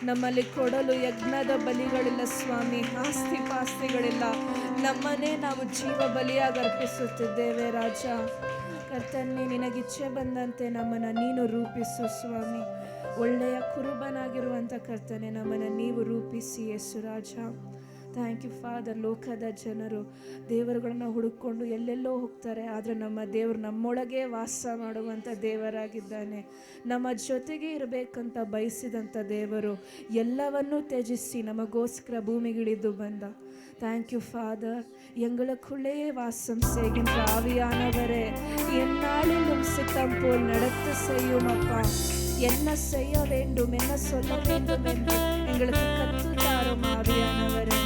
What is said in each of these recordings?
ನಮ್ಮಲ್ಲಿ ಕೊಡಲು ಯಜ್ಞದ ಬಲಿಗಳಿಲ್ಲ ಸ್ವಾಮಿ, ಆಸ್ತಿ ಪಾಸ್ತಿಗಳಿಲ್ಲ. ನಮ್ಮನ್ನೇ ನಾವು ಜೀವ ಬಲಿಯಾಗಿ ಅರ್ಪಿಸುತ್ತಿದ್ದೇವೆ ರಾಜ. ಕರ್ತನೇ, ನಿನಗಿಚ್ಛೆ ಬಂದಂತೆ ನಮ್ಮನ್ನು ನೀನು ರೂಪಿಸು ಸ್ವಾಮಿ. ಒಳ್ಳೆಯ ಕುರುಬನಾಗಿರುವಂಥ ಕರ್ತನೆ, ನಮ್ಮನ್ನು ನೀವು ರೂಪಿಸಿ ಯೇಸು ರಾಜ. Thank you father. ಲೋಕದ ಜನರು ದೇವರುಗಳನ್ನ ಹುಡುಕೊಂಡು ಎಲ್ಲೆಲ್ಲೋ ಹೋಗ್ತಾರೆ, ಆದರೆ ನಮ್ಮ ದೇವರು ನಮ್ಮೊಳಗೆ ವಾಸ ಮಾಡುವಂಥ ದೇವರಾಗಿದ್ದಾನೆ. ನಮ್ಮ ಜೊತೆಗೆ ಇರಬೇಕಂತ ಬಯಸಿದಂಥ ದೇವರು ಎಲ್ಲವನ್ನೂ ತ್ಯಜಿಸಿ ನಮಗೋಸ್ಕರ ಭೂಮಿಗಿಳಿದು ಬಂದ. Thank you father. எங்களுக்குள்ளே வாசம் செய்கின்ற ஆவியானவரே, எந்நாளிலும் சித்தம் போல் நடத்த செய்யும் அப்பா. என்ன செய்ய வேண்டும், என்ன சொல்ல வேண்டும் என்று எங்களுக்கு கற்றுத்தாரும் ஆவியானவரே.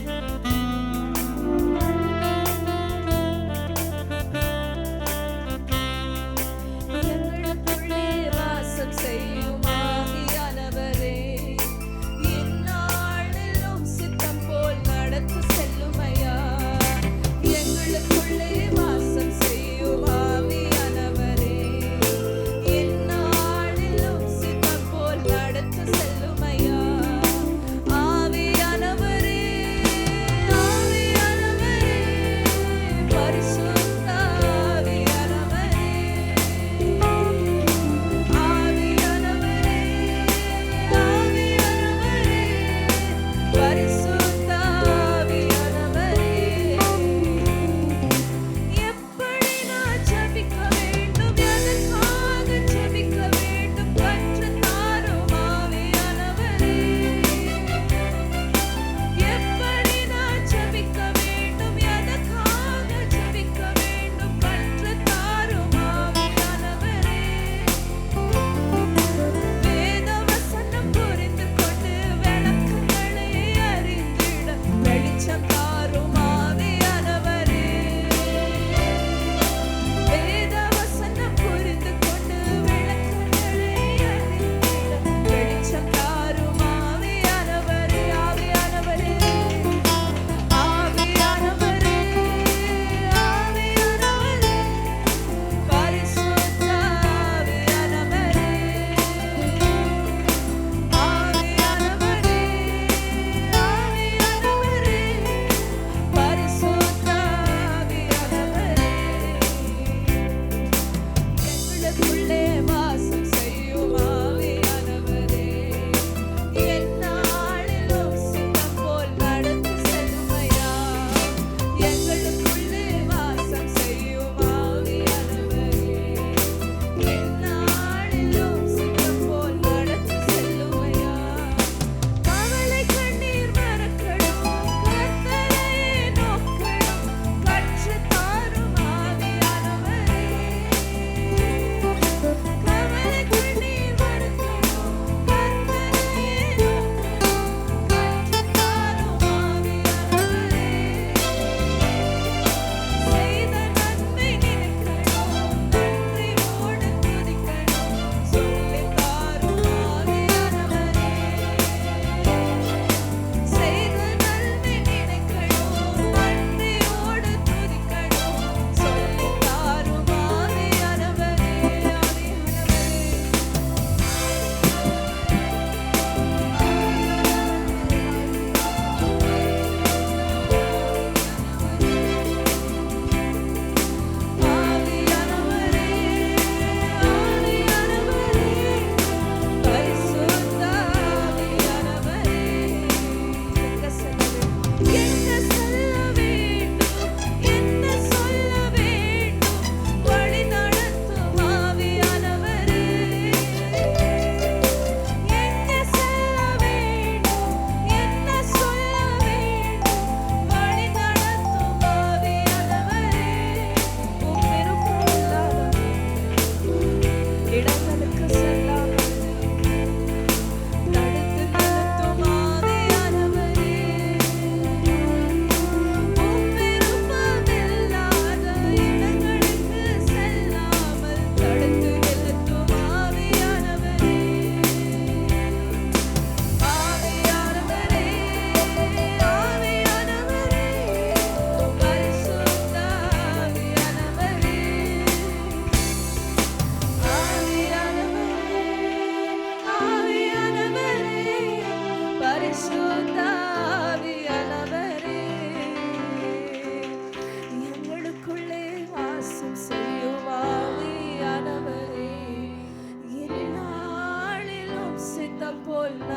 எங்களுக்குள்ளே வாசம் செய்யும் ஆவியானவரே, எந்நாளிலும் சித்தம் போல் நடத்த செல்லும் ஐயா. எங்களுக்குள்ளே வாசம் செய்யும் ஆவியானவரே, எந்நாளிலும் சித்தம் போல் நடத்த செல்லும் ஐயா. ஆவியானவரே,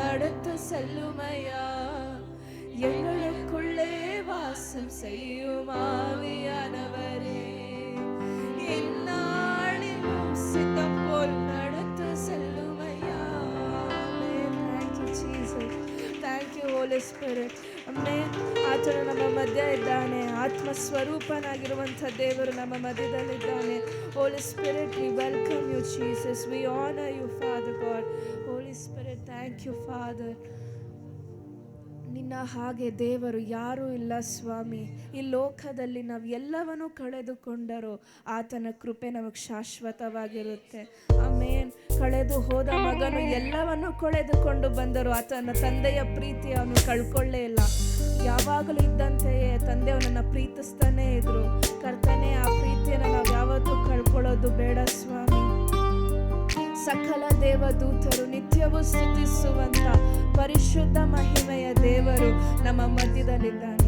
நடத்த செல்லுமையா. எங்களுக்குள்ளே வாசம் செய்யும் ஆவியானவரே, இந்நாளிலும் சித்தம் போல் நடத்த செல்லுமையா. Thank you Jesus. Thank you Holy Spirit. ಅಮ್ಮೆ, ಆತನು ನಮ್ಮ ಮಧ್ಯ ಇದ್ದಾನೆ. ಆತ್ಮ ಸ್ವರೂಪನಾಗಿರುವಂಥ ದೇವರು ನಮ್ಮ ಮಧ್ಯದಲ್ಲಿದ್ದಾನೆ. Holy Spirit, we welcome you Jesus. We honor you Father God. Holy Spirit, thank you Father. ನಿನ್ನ ಹಾಗೆ ದೇವರು ಯಾರೂ ಇಲ್ಲ ಸ್ವಾಮಿ. ಈ ಲೋಕದಲ್ಲಿ ನಾವು ಎಲ್ಲವನ್ನೂ ಕಳೆದುಕೊಂಡರೂ ಆತನ ಕೃಪೆ ನಮಗೆ ಶಾಶ್ವತವಾಗಿರುತ್ತೆ. ಆಮೇನ್. ಕಳೆದು ಹೋದ ಮಗನು ಎಲ್ಲವನ್ನೂ ಕಳೆದುಕೊಂಡು ಬಂದರು ಆತನ ತಂದೆಯ ಪ್ರೀತಿ ಅವನು ಕಳ್ಕೊಳ್ಳೇ ಇಲ್ಲ. ಯಾವಾಗಲೂ ಇದ್ದಂತೆಯೇ ತಂದೆ ಅವನನ್ನು ಪ್ರೀತಿಸ್ತಾನೇ ಇದ್ರು. ಕರ್ತನೆ, ಆ ಪ್ರೀತಿಯನ್ನು ನಾವು ಯಾವತ್ತೂ ಕಳ್ಕೊಳ್ಳೋದು ಬೇಡ ಸ್ವಾಮಿ. ಸಕಲ ದೇವದೂತರು ನಿತ್ಯವೂ ಸ್ತುತಿಸುವಂತ ಪರಿಶುದ್ಧ ಮಹಿಮೆಯ ದೇವರು ನಮ್ಮ ಮಧ್ಯದಲ್ಲಿದ್ದಾನೆ.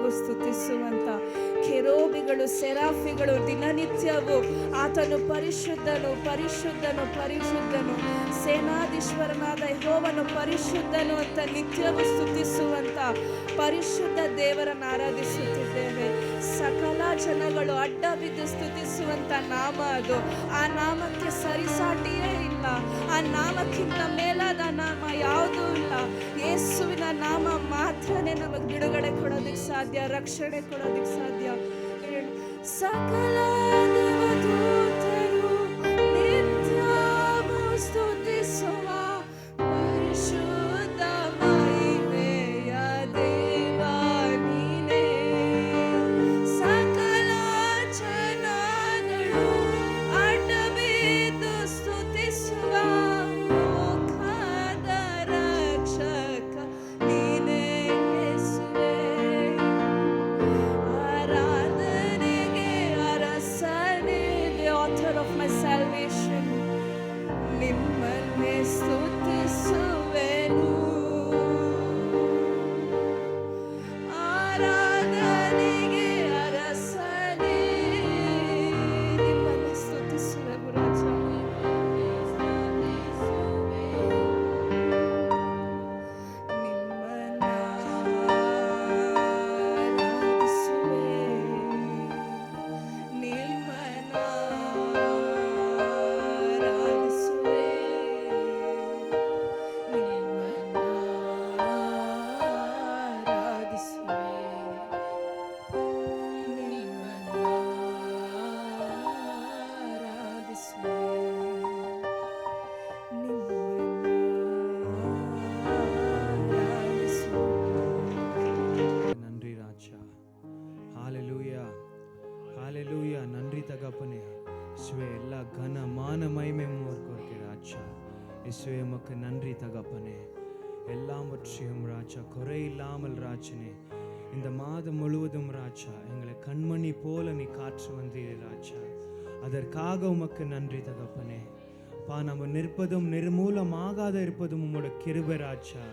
ನಿತ್ಯವೂ ಸ್ತುತಿಸುವಂತ ಕೆರೂಬಿಗಳು ಸೆರಾಫಿಗಳು ದಿನನಿತ್ಯವೂ ಆತನು ಪರಿಶುದ್ಧನು ಪರಿಶುದ್ಧನು ಪರಿಶುದ್ಧನು, ಸೇನಾಧೀಶ್ವರನಾದ ಯೆಹೋವನು ಪರಿಶುದ್ಧನು ಅಂತ ನಿತ್ಯವೂ ಸ್ತುತಿಸುವಂತ ಪರಿಶುದ್ಧ ದೇವರನ್ನು ಆರಾಧಿಸುತ್ತಿದ್ದೇವೆ. ಸಕಲ ಜನಗಳು ಅಡ್ಡ ಬಿದ್ದು ಸ್ತುತಿಸುವಂತ ನಾಮ ಅದು. ಆ ನಾಮಕ್ಕೆ ಸರಿಸಾಟಿಯೇ ಇಲ್ಲ. ಆ ನಾಮಕ್ಕಿಂತ ಮೇಲಾದ ನಾಮ ಯಾವುದೂ ಇಲ್ಲ. ಯೇಸುವಿನ ನಾಮ ಮಾತ್ರನೇ ನಮಗೆ ಬಿಡುಗಡೆ ಕೊಡೋದಕ್ಕೆ ಸಾಧ್ಯ, ರಕ್ಷಣೆ ಕೊಡೋದಕ್ಕೆ ಸಾಧ್ಯ. ಸಕಲ ದೇವದೂತರು ನಿತ್ಯವೂ ಸ್ತುತಿಸುವ ಪರಿಶುದ್ಧ ಮಹಿಮೆಯ ದೇವ ನೀನೇ. ಸಕಲ ಜನಗಳು ಅಡ್ಡಬಿದ್ದು ಸ್ತುತಿಸುವ ಮೋಕ್ಷದ ರಕ್ಷಕ ನೀನೇ ಯೇಸುವೇ. ಆರಾಧನೆಗೆ ಅರಸನೇ, the author of my salvation, ನಿಮ್ಮನ್ನೇ ಸ್ತುತಿಸುವೆನು. ಆರಾಧನೆಗೆ ಅರಸನೇ, ನಿಮ್ಮನ್ನೇ ಸ್ತುತಿಸುವೆನು ರಾಜ. ನಿಮ್ಮನ್ನ ಆರಾಧಿಸುವೆ, ನಿಮ್ಮನ್ನ ಆರಾಧಿಸುವೆ, ನಿಮ್ಮನ್ನ ಆರಾಧಿಸುವೆ, ನಿಮ್ಮನ್ನ ಆರಾಧಿಸುವೆ, நன்றி ராஜா. ஹalleluya ஹalleluya. நன்றி தகப்பனே. இயேசுவே எல்லா கன மான மகிமை உமக்கு ராஜா. இயேசுவே உமக்கு நன்றி தகப்பனே. எல்லாவற்றையும் ராஜா குறை இல்லாமல் ராஜனே இந்த மாதம் முழுவதும் ராஜா எங்களை கண்மணி போல நீ காற்று வந்தீர் ராஜா. அதற்காக உமக்கு நன்றி தகப்பனே. பா நம்ம நிற்பதும் நிர்மூலமாகாத இருப்பதும் உம்மோட கிருபை ராஜா.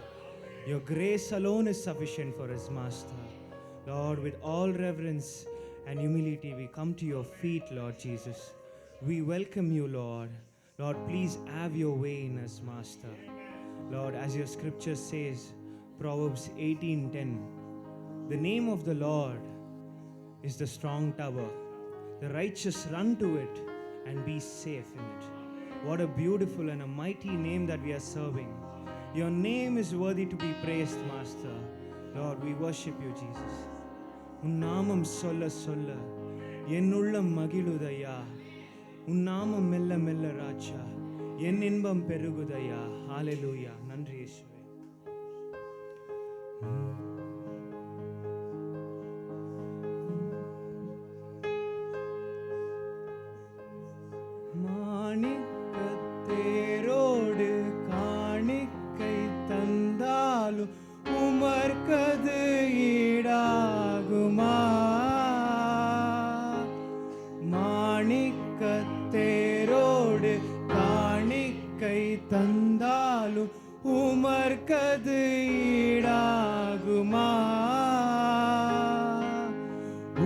Your grace alone is sufficient for us, Master. Lord, with all reverence and humility, we come to your feet, Lord Jesus. We welcome you, Lord. Lord, please have your way in us, Master. Lord, as your scripture says, Proverbs 18:10, the name of the Lord is the strong tower. The righteous run to it and be safe in it. What a beautiful and a mighty name that we are serving. Your name is worthy to be praised, Master. Lord, we worship you, Jesus. உன் நாமம் சொல்ல சொல்ல என் உள்ளம் மகிழுதையா. உன் நாமம் மெல்ல மெல்ல ராஜா என் இன்பம் பெருகுதையா. ஹalleluya. நன்றி இயேசுவே. மாணிக்கத்தேரோடு காணிக்கை தந்தாலும் உமர்க்கது ஈடாகுமா? மாணிக்கத்தேரோடு காணிக்கை தந்தாலும் உமர்க்கது ஈடாகுமா?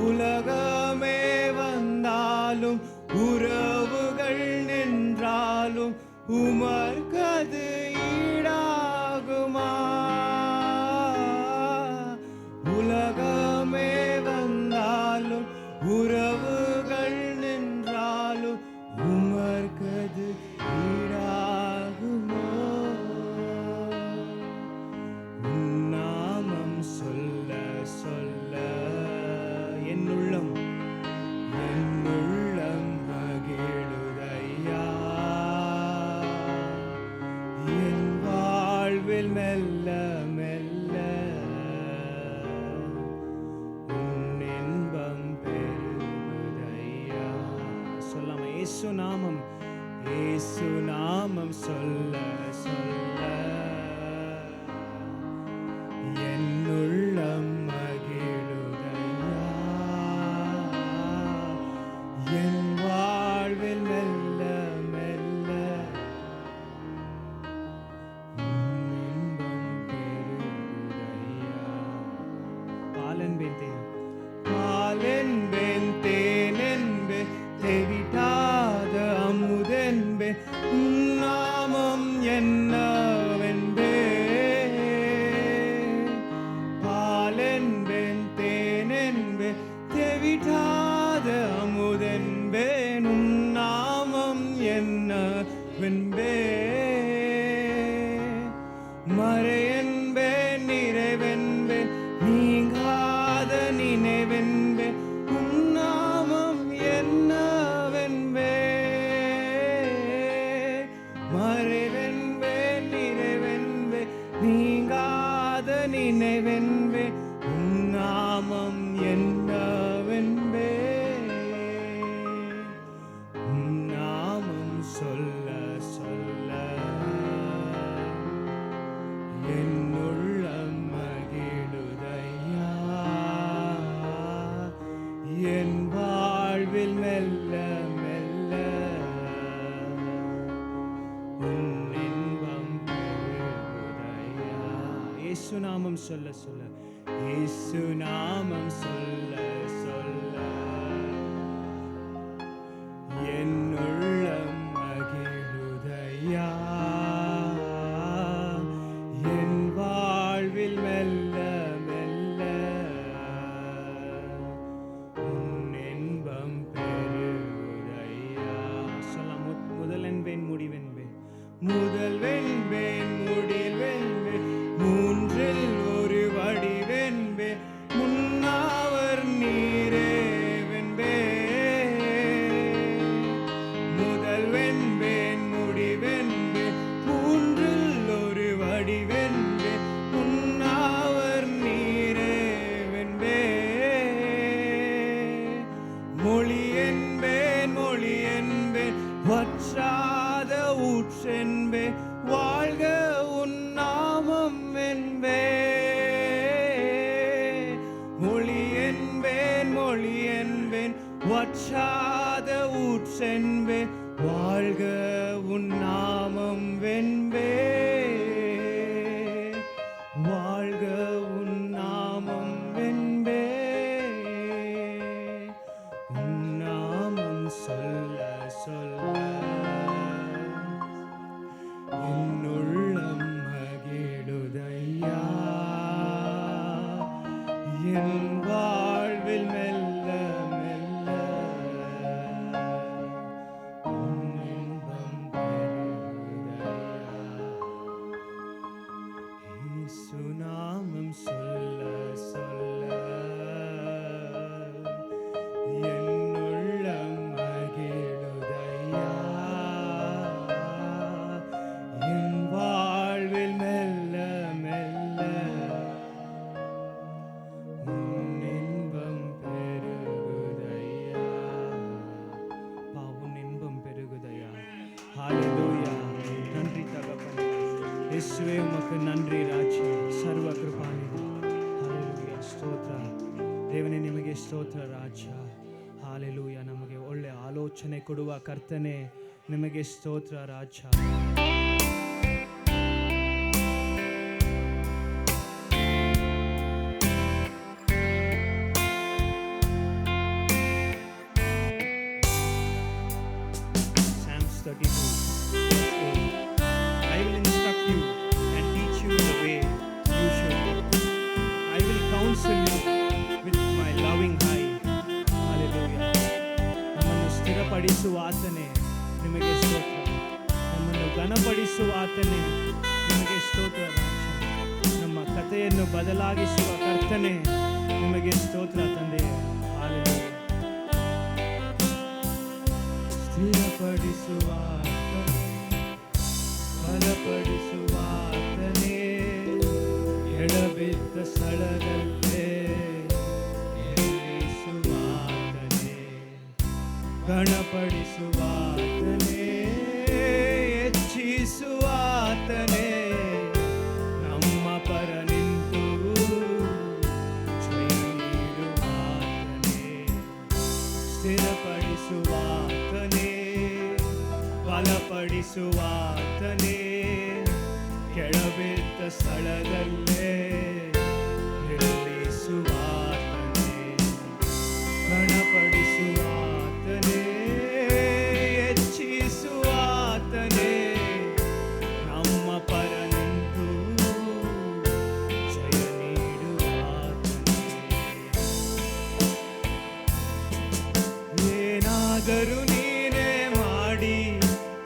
உலகமே வந்தாலும் உறவுகள் நின்றாலும் உமர்க்கது ஈடாகுமா? உலகமே வந்தாலும் உறவுகள் நின்றாலும் உமர்க்கது ஈடாகுமோ? உன் நாமம் சொல்ல சொல்ல என் உள்ளம் மகிழுதையா. என் வாழ்வில் மெல்ல மெல்ல உன் இன்பம் பெருகுதையா. சொல்லாம இயேசு நாமம், இயேசு நாமம் சொல்ல சொல்ல என் உள்ளம் மகிழுதையா. என் வாழ்வில் மெல்ல மெல்ல உன் இன்பம் பெருகுதையா. பாலன் பேந்தேன் மறையென்பேன் நிறைவென்பேன் நீங்காத நினைவென்பேன் உன் நாமம் என்னவென்பேன். மறைவென்பேன் நிறைவென்பேன் நீங்காத நினைவென்பேன் உன் நாமம் என்னவென்பேன். உன் நாமம் சொல்ல சொல்ல என் உள்ளம் மகிழுதையா. என் வாழ்வில் மெல்ல மெல்ல உன் இன்பம் பெருகுதையா. இயேசு நாமம் சொல்ல சொல்ல, இயேசு நாமம் சொல்ல சொல்ல என் உள்ளம் மகிழுதையா. என் வாழ்வில் மெல்ல மெல்ல உன் இன்பம் பெருகுதையா. சொல்லலாம். முதலென்பேன் முடிவென்பேன், முதல்வென்பேன் முடிவென்பேன் மூன்றில் ஒரு வடிவென்பேன் முன்னாவர் நீரே வென்பேன். முதல்வென்பேன் முடிவென்பேன் மூன்றில் ஒரு வடிவென்பேன் முன்னாவர் நீரே வென்பேன். மொழி என்பேன் மொழி என்பேன் வற்றாத ஊற்றென்பேன் வாழ்க உன் நாமம் என்பேன். மொழி என்பேன் மொழி என்பேன் வற்றாத ஊற்றென்பேன் வாழ்க உன் நாமம் வென்பேன். வாழ்க உன் நாமம் வென்பேன். உன் நாமம் சொல்ல சொல்ல என் உள்ளம் மகிழுதையா. என் வாழ்வில் மெல்ல மெல்ல உன் இன்பம் பெருகுதையா. இயேசு நாமம் சொல்ல சொல்ல என் உள்ளம் மகிழுதையா. என் வாழ்வில் மெல்ல மெல்ல உன் இன்பம் பெருகுதையா. உன் இன்பம் பெருகுதையா. ஹalleluya. நன்றி தகப்பனே. ಯೇಸುವೆ ಉಮಕ್ಕೆ ನನ್ರಿ ರಾಜ್ಯ ಸರ್ವ ಕೃಪಾನಿಧಿ. ಹಲ್ಲೆಲೂಯಾ. ಸ್ತೋತ್ರ ದೇವನೇ, ನಿಮಗೆ ಸ್ತೋತ್ರ ರಾಜ್ಯ. ಹಾಲೆಲೂಯಾ. ನಮಗೆ ಒಳ್ಳೆ ಆಲೋಚನೆ ಕೊಡುವ ಕರ್ತನೆ, ನಿಮಗೆ ಸ್ತೋತ್ರ ರಾಜ್ಯ. Psalms 32. I will instruct you and teach you the way you should go. I will counsel you with my loving eye. Hallelujah. ನಮ್ಮನ್ನು ಸ್ಥಿರಪಡಿಸುವ ಆತನೇ, ನಿಮಗೆ ಸ್ತೋತ್ರ. ನಮ್ಮನ್ನು ಘನಪಡಿಸುವ ಆತನೇ, ನಿಮಗೆ ಸ್ತೋತ್ರ ರಾಜ. ನಮ್ಮ ಕಥೆಯನ್ನು ಬದಲಾಗಿಸುವ ಕರ್ತನೆ, ನಿಮಗೆ ಸ್ತೋತ್ರ ತಂದೆ. Hallelujah. ಸ್ಥಿರಪಡಿಸುವ ಬಲಪಡಿಸುವಾತನೇ, ಎಡಬಿದ್ದ ಸ್ಥಳದಲ್ಲೇ ಎಲ್ಲಿಸುವಾತನೇ, ಗಣಪಡಿಸುವಾತನೇ, ಹೆಚ್ಚಿಸುವಾತನೇ, ನಮ್ಮ ಪರ ನಿಂತು ಜಯ ನೀಡುವಾತನೇ, ಸ್ಥಿರಪಡಿಸುವಾತನೇ, ಬಲಪಡಿಸುವಾತನೇ, ಕೆಳಬಿದ್ದ ಸ್ಥಳದಲ್ಲೇ ನಿಲ್ಲಿಸುವಾತನೇ, ಗಣಪಡಿಸುವಾತನೇ, ಹೆಚ್ಚಿಸುವಾತನೇ, ನಮ್ಮ ಪರ ನಿಂತು ಜಯ ನೀಡುವಾತನೇ. ಏನಾದರೂ ನೀನೇ ಮಾಡಿ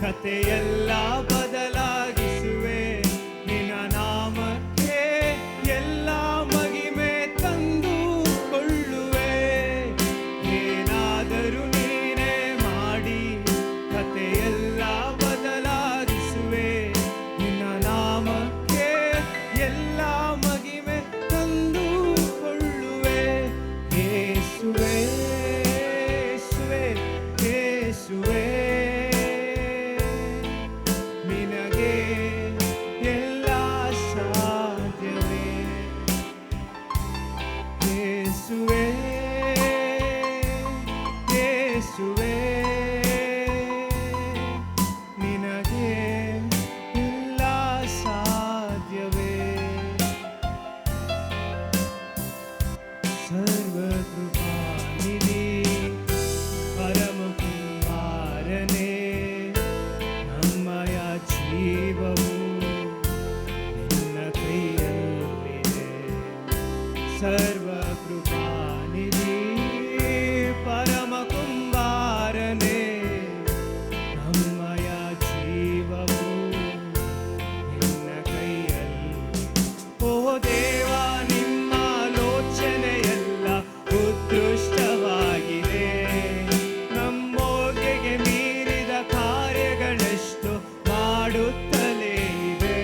ಕಥೆಯೆಲ್ಲ ಬದಲಾಗಿಸುವೆ, ನಿನ್ನ ನಾಮ ಸರ್ವಕೃಪಾನಿಧಿ ಪರಮ ಕುಂಬಾರನೇ, ನಮ್ಮಯ ಜೀವವು ನಿನ್ನ ಕೈಯಲ್ಲಿ. ಓ ದೇವ, ನಿಮ್ಮ ಲೋಚನೆಯೆಲ್ಲ ಉತ್ಕೃಷ್ಟವಾಗಿದೆ. ನಮ್ಮೋಗೆಗೆ ಮೀರಿದ ಕಾರ್ಯಗಳೆಷ್ಟು ಮಾಡುತ್ತಲೇ ಇವೆ.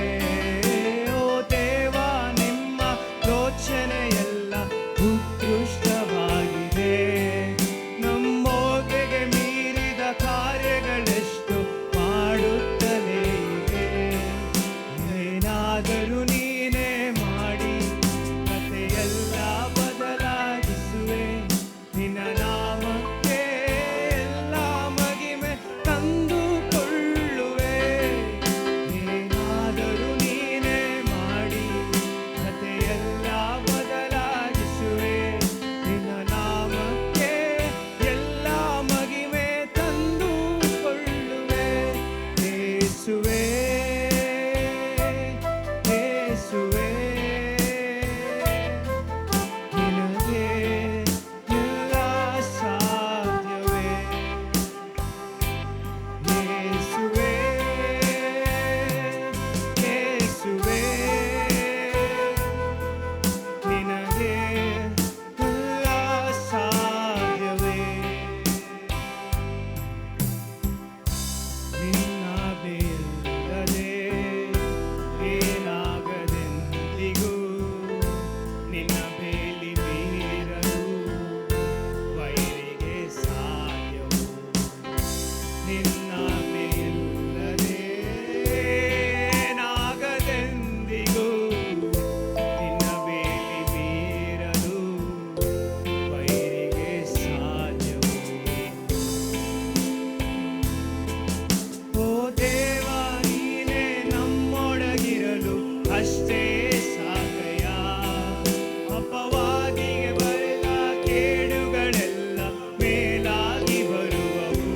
ಓ ದೇವ, ನಿಮ್ಮ ಲೋಚನೆಯೆಲ್ಲ ಉತ್ಕೃಷ್ಟವಾಗಿದೆ. ನಮ್ಮೋಗೆಗೆ ಮೀರಿದ ಕಾರ್ಯಗಳೆಷ್ಟು ಮಾಡುತ್ತಲೇ ಇವೆ. ಏನಾದರೂ ನೀನೇ ಮಾಡಿ ಕಥೆಯೆಲ್ಲ ಬದಲಾಗಿಸುವೆ. ನಿನ್ನ ನಾಮಕ್ಕೆ ಎಲ್ಲ ಮಗಿಮೆ ತಂದುಕೊಳ್ಳುವೆ. ಏನಾದರೂ ನೀನೇ ಮಾಡಿ ಕಥೆಯೆಲ್ಲ ಬದಲಾಗಿಸುವೆ. ನಿನ್ನ ನಾಮಕ್ಕೆ ಎಲ್ಲ ಮಗಿಮೆ ತಂದುಕೊಳ್ಳುವೆ. ಯೇಸುವೇ, ಯೇಸುವೇ, ನಿನಗೆ ಎಲ್ಲ ಸಾಧ್ಯವೇ. ಯೇಸುವೇ, ಯೇಸುವೇ, ನಿನಗೆ ಎಲ್ಲ ಸಾಧ್ಯವೇ. ನಿನ್ನ ಬೇಲ್ಲದೆ ಏನಾಗದೆಂದಿಗೂ, ನಿನ್ನ ಬೇಲಿ ಮೀರಲು ವೈರಿಗೆ ಸಾಧ್ಯವು. ನಿನ್ನ ಬೇಲ್ಲದೆ ಏನಾಗದೆಂದಿಗೂ, ನಿನ್ನ ಬೇಲಿ ಮೀರಲು ವೈರಿಗೆ ಸಾಧ್ಯವು. ಓ ದೇವ, ನೀನೇ ನಮ್ಮೊಳಗಿರಲು ಅಷ್ಟೇ ಸಾಕಯ್ಯ. ಅಪವಾದಿಗೆ ಬರೆದ ಕೇಡುಗಳೆಲ್ಲ ಮೇಲಾಗಿ ಬರುವವು.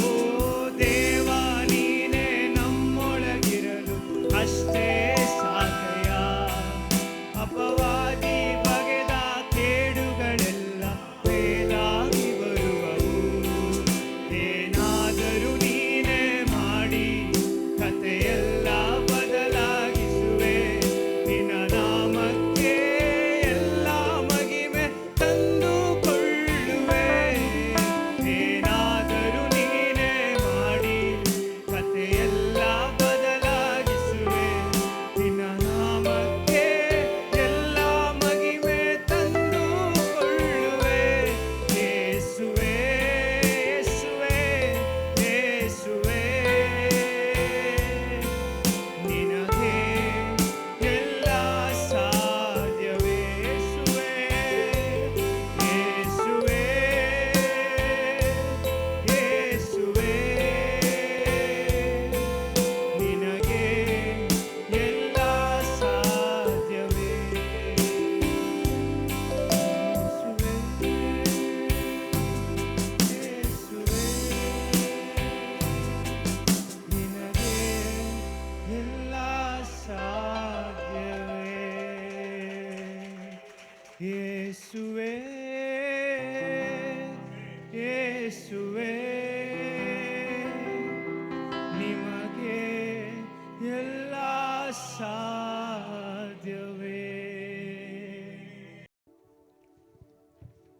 ಓ ದೇವ, ನೀನೇ ನಮ್ಮೊಳಗಿರಲು ಅಷ್ಟೇ ಸಾಕಯ್ಯ. ಅಪವಾದಿ ಬಗೆದ ಕೇಡುಗಳೆಲ್ಲ ಮೇಲಾಗಿ ಬರುವವು. ಏನಾದರೂ ನೀನೇ ಮಾಡಿ ಕಥೆಯೆಲ್ಲ ಬದಲಾಗಿಸುವೆ. ನಿನ್ನ ನಾಮಕ್ಕೆ ಎಲ್ಲ ಮಗಿಮೆ ತಂದುಕೊಳ್ಳುವೆ. ಏನಾದರೂ ನೀನೇ ಮಾಡಿ ಕಥೆಯೆಲ್ಲ ಬದಲಾಗಿಸುವೆ. ನಿನ್ನ ನಾಮಕ್ಕೆ ಎಲ್ಲ ಮಗಿಮೆ ತಂದುಕೊಳ್ಳುವೆ. ಯೇಸುವೇ, ಯೇಸುವೇ, ಯೇಸುವೇ, ನಿನಗೆ ಎಲ್ಲ ಸಾಧ್ಯವೇ. ಯೇಸುವೇ, ಯೇಸುವೇ, ಯೇಸುವೇ, ನಿನಗೆ ಎಲ್ಲ ಸಾಧ್ಯವೇ. ಯೇಸುವೇ, ನಿನಗೆ ಎಲ್ಲ ಸಾಧ್ಯವೇ. ಯೇಸುವೇ, ಯೇಸುವೇ, ನಿಮಗೆ ಎಲ್ಲ ಸಾಧ್ಯವೇ.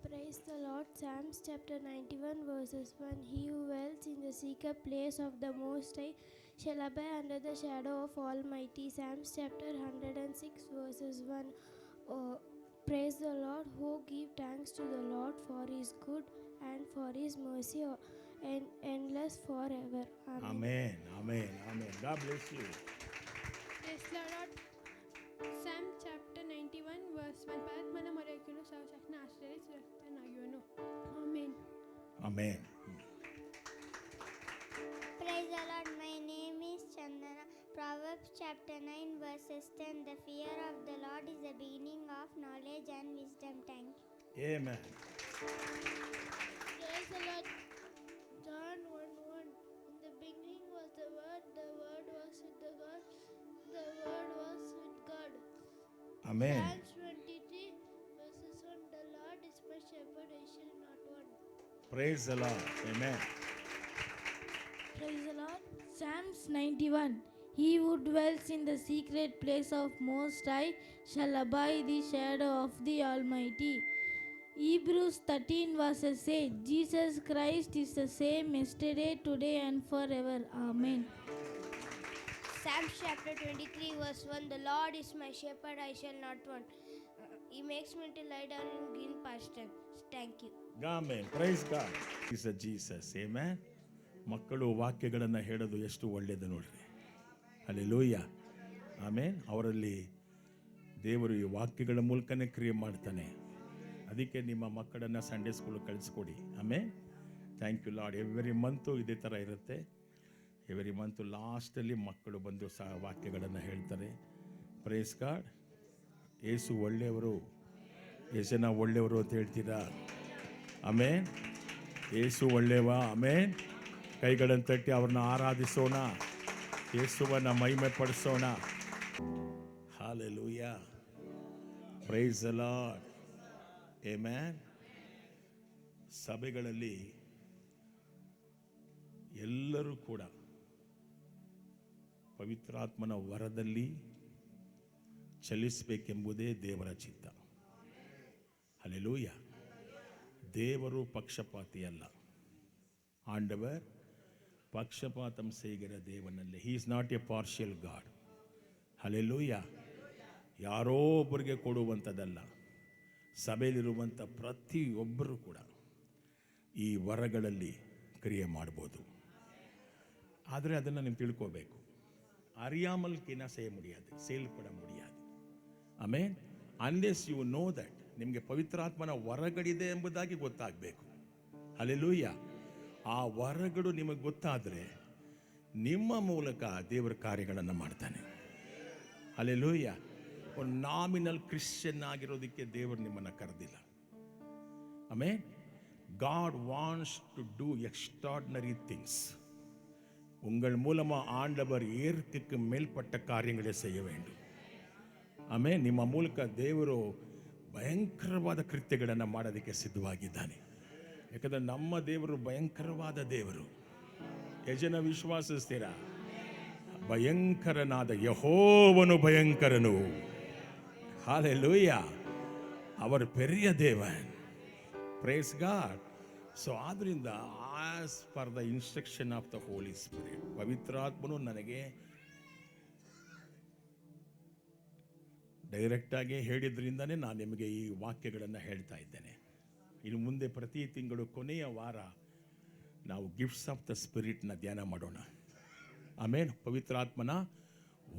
Praise the Lord. Psalms chapter 91 verses 1. He who dwells in the secret place of the Most High shall abide under the shadow of Almighty. Psalms chapter 106 verses 1. Oh, praise the Lord. Who give thanks to the Lord for his good and for his mercy and endless forever. Amen. Amen. Amen. Amen. God bless you. Praise the Lord. Psalm chapter 91 verse 1. ಪರತ್ಮನ ಮೊರೆಕೆಳು ಸರ್ವಶಕ್ತನ ಆಶ್ರಯ ಸುರಕ್ಷಿತನಾಗಿರುವನು. Amen. Amen. Praise the Lord. My name is Chandana. Proverbs chapter 9 verses 10. The fear of the Lord is the beginning of knowledge and wisdom. Thank you. Amen. Praise the Lord. John 1:1. In the beginning was the Word was with the God, the Word was with God. Amen. Psalms 23 Praise the Lord. Amen. Praise the Lord. Psalms 91. He who dwells in the secret place of Most High shall abide in the shadow of the Almighty. Hebrews 13 verses 8. Jesus Christ is the same yesterday, today and forever. Amen. Psalms chapter 23 verse 1. The Lord is my shepherd, I shall not want. He makes me to lie down in green pastures. Thank you. Amen. Praise God. He's a Jesus. Amen. ಮಕ್ಕಳು ವಾಕ್ಯಗಳನ್ನು ಹೇಳೋದು ಎಷ್ಟು ಒಳ್ಳೆಯದು ನೋಡ್ರಿ. Hallelujah. ಆಮೇನ್. ಅವರಲ್ಲಿ ದೇವರು ಈ ವಾಕ್ಯಗಳ ಮೂಲಕನೇ ಕ್ರಿಯೆ ಮಾಡ್ತಾನೆ. ಅದಕ್ಕೆ ನಿಮ್ಮ ಮಕ್ಕಳನ್ನು ಸಂಡೇ ಸ್ಕೂಲ್ ಕಳಿಸ್ಕೊಡಿ. Amen. Thank you lord. Every month ಇದೇ ಥರ ಇರುತ್ತೆ. ಎವ್ರಿ ಮಂತು ಲಾಸ್ಟಲ್ಲಿ ಮಕ್ಕಳು ಬಂದು ಸಹ ವಾಕ್ಯಗಳನ್ನು ಹೇಳ್ತಾರೆ. Praise God. ಯೇಸು ಒಳ್ಳೆಯವರು. ಎಷ್ಟು ಜನ ಒಳ್ಳೆಯವರು ಅಂತ ಹೇಳ್ತೀರಾ? ಆಮೇನ್. ಯೇಸು ಒಳ್ಳೆಯವ. ಆಮೇನ್. ಕೈಗಳನ್ನು ತಟ್ಟಿ ಅವ್ರನ್ನ ಆರಾಧಿಸೋಣ. ಯೇಸುವನ್ನ ಮಹಿಮೆ ಪಡಿಸೋಣ. Hallelujah. Praise the lord. Amen. ಸಭೆಗಳಲ್ಲಿ ಎಲ್ಲರೂ ಕೂಡ ಪವಿತ್ರಾತ್ಮನ ವರದಲ್ಲಿ ಚಲಿಸಬೇಕೆಂಬುದೇ ದೇವರ ಚಿತ್ತ. ಹಲ್ಲೆಲೂಯಾ. ದೇವರು ಪಕ್ಷಪಾತಿ ಅಲ್ಲ. ಆಂಡವರ್ ಪಕ್ಷಪಾತಂ செய்கிற ದೇವನಲ್ಲ. He is not a partial god. Hallelujah. ಯಾರೋ ಒಬ್ಬರಿಗೆ ಕೊಡುವಂಥದ್ದಲ್ಲ. ಸಭೆಯಲ್ಲಿರುವಂಥ ಪ್ರತಿಯೊಬ್ಬರೂ ಕೂಡ ಈ ವರಗಳಲ್ಲಿ ಕ್ರಿಯೆ ಮಾಡ್ಬೋದು. ಆದರೆ ಅದನ್ನು ನೀವು ತಿಳ್ಕೋಬೇಕು. அறியாமல் கின செய்ய முடியாது, செயல்பட முடியாது. Amen. Unless you know that. ನಿಮಗೆ ಪವಿತ್ರಾತ್ಮನ ವರಗಳಿದೆ ಎಂಬುದಾಗಿ ಗೊತ್ತಾಗಬೇಕು. ಹಲ್ಲೆಲೂಯಾ. ಆ ವರಗಳು ನಿಮಗೆ ಗೊತ್ತಾದರೆ ನಿಮ್ಮ ಮೂಲಕ ದೇವರ ಕಾರ್ಯಗಳನ್ನು ಮಾಡ್ತಾನೆ. ಹಲ್ಲೆಲೂಯಾ. ಒಂದು ನಾಮಿನಲ್ ಕ್ರಿಶ್ಚಿಯನ್ ಆಗಿರೋದಕ್ಕೆ ದೇವರು ನಿಮ್ಮನ್ನು ಕರೆದಿಲ್ಲ. Amen. God wants to do extraordinary things. உங்கள் மூலமா ஆண்டவர் ஏற்குக்கு மேல்பட்ட காரியங்களை செய்ய வேண்டும். ಆಮೇಲೆ ನಿಮ್ಮ ಮೂಲಕ ದೇವರು ಭಯಂಕರವಾದ ಕೃತ್ಯಗಳನ್ನು ಮಾಡೋದಕ್ಕೆ ಸಿದ್ಧವಾಗಿದ್ದಾನೆ. ಯಾಕಂದರೆ ನಮ್ಮ ದೇವರು ಭಯಂಕರವಾದ ದೇವರು. ಯಜನ ವಿಶ್ವಾಸಿಸ್ತೀರಾ? ಭಯಂಕರನಾದ ಯೆಹೋವನು ಭಯಂಕರನು. ಹಲ್ಲೆಲೂಯಾ. அவர் பெரிய தேவன். Praise God. ಸೊ ಆದ್ದರಿಂದ as for the instruction of the Holy Spirit, ಪವಿತ್ರಾತ್ಮನು ನನಗೆ ಡೈರೆಕ್ಟಾಗಿ ಹೇಳಿದ್ರಿಂದನೇ ನಾನು ನಿಮಗೆ ಈ ವಾಕ್ಯಗಳನ್ನು ಹೇಳ್ತಾ ಇದ್ದೇನೆ. ಇನ್ನು ಮುಂದೆ ಪ್ರತಿ ತಿಂಗಳು ಕೊನೆಯ ವಾರ ನಾವು ಗಿಫ್ಟ್ಸ್ ಆಫ್ ದ ಸ್ಪಿರಿಟ್ನ ಧ್ಯಾನ ಮಾಡೋಣ. ಆಮೇಲೆ ಪವಿತ್ರಾತ್ಮನ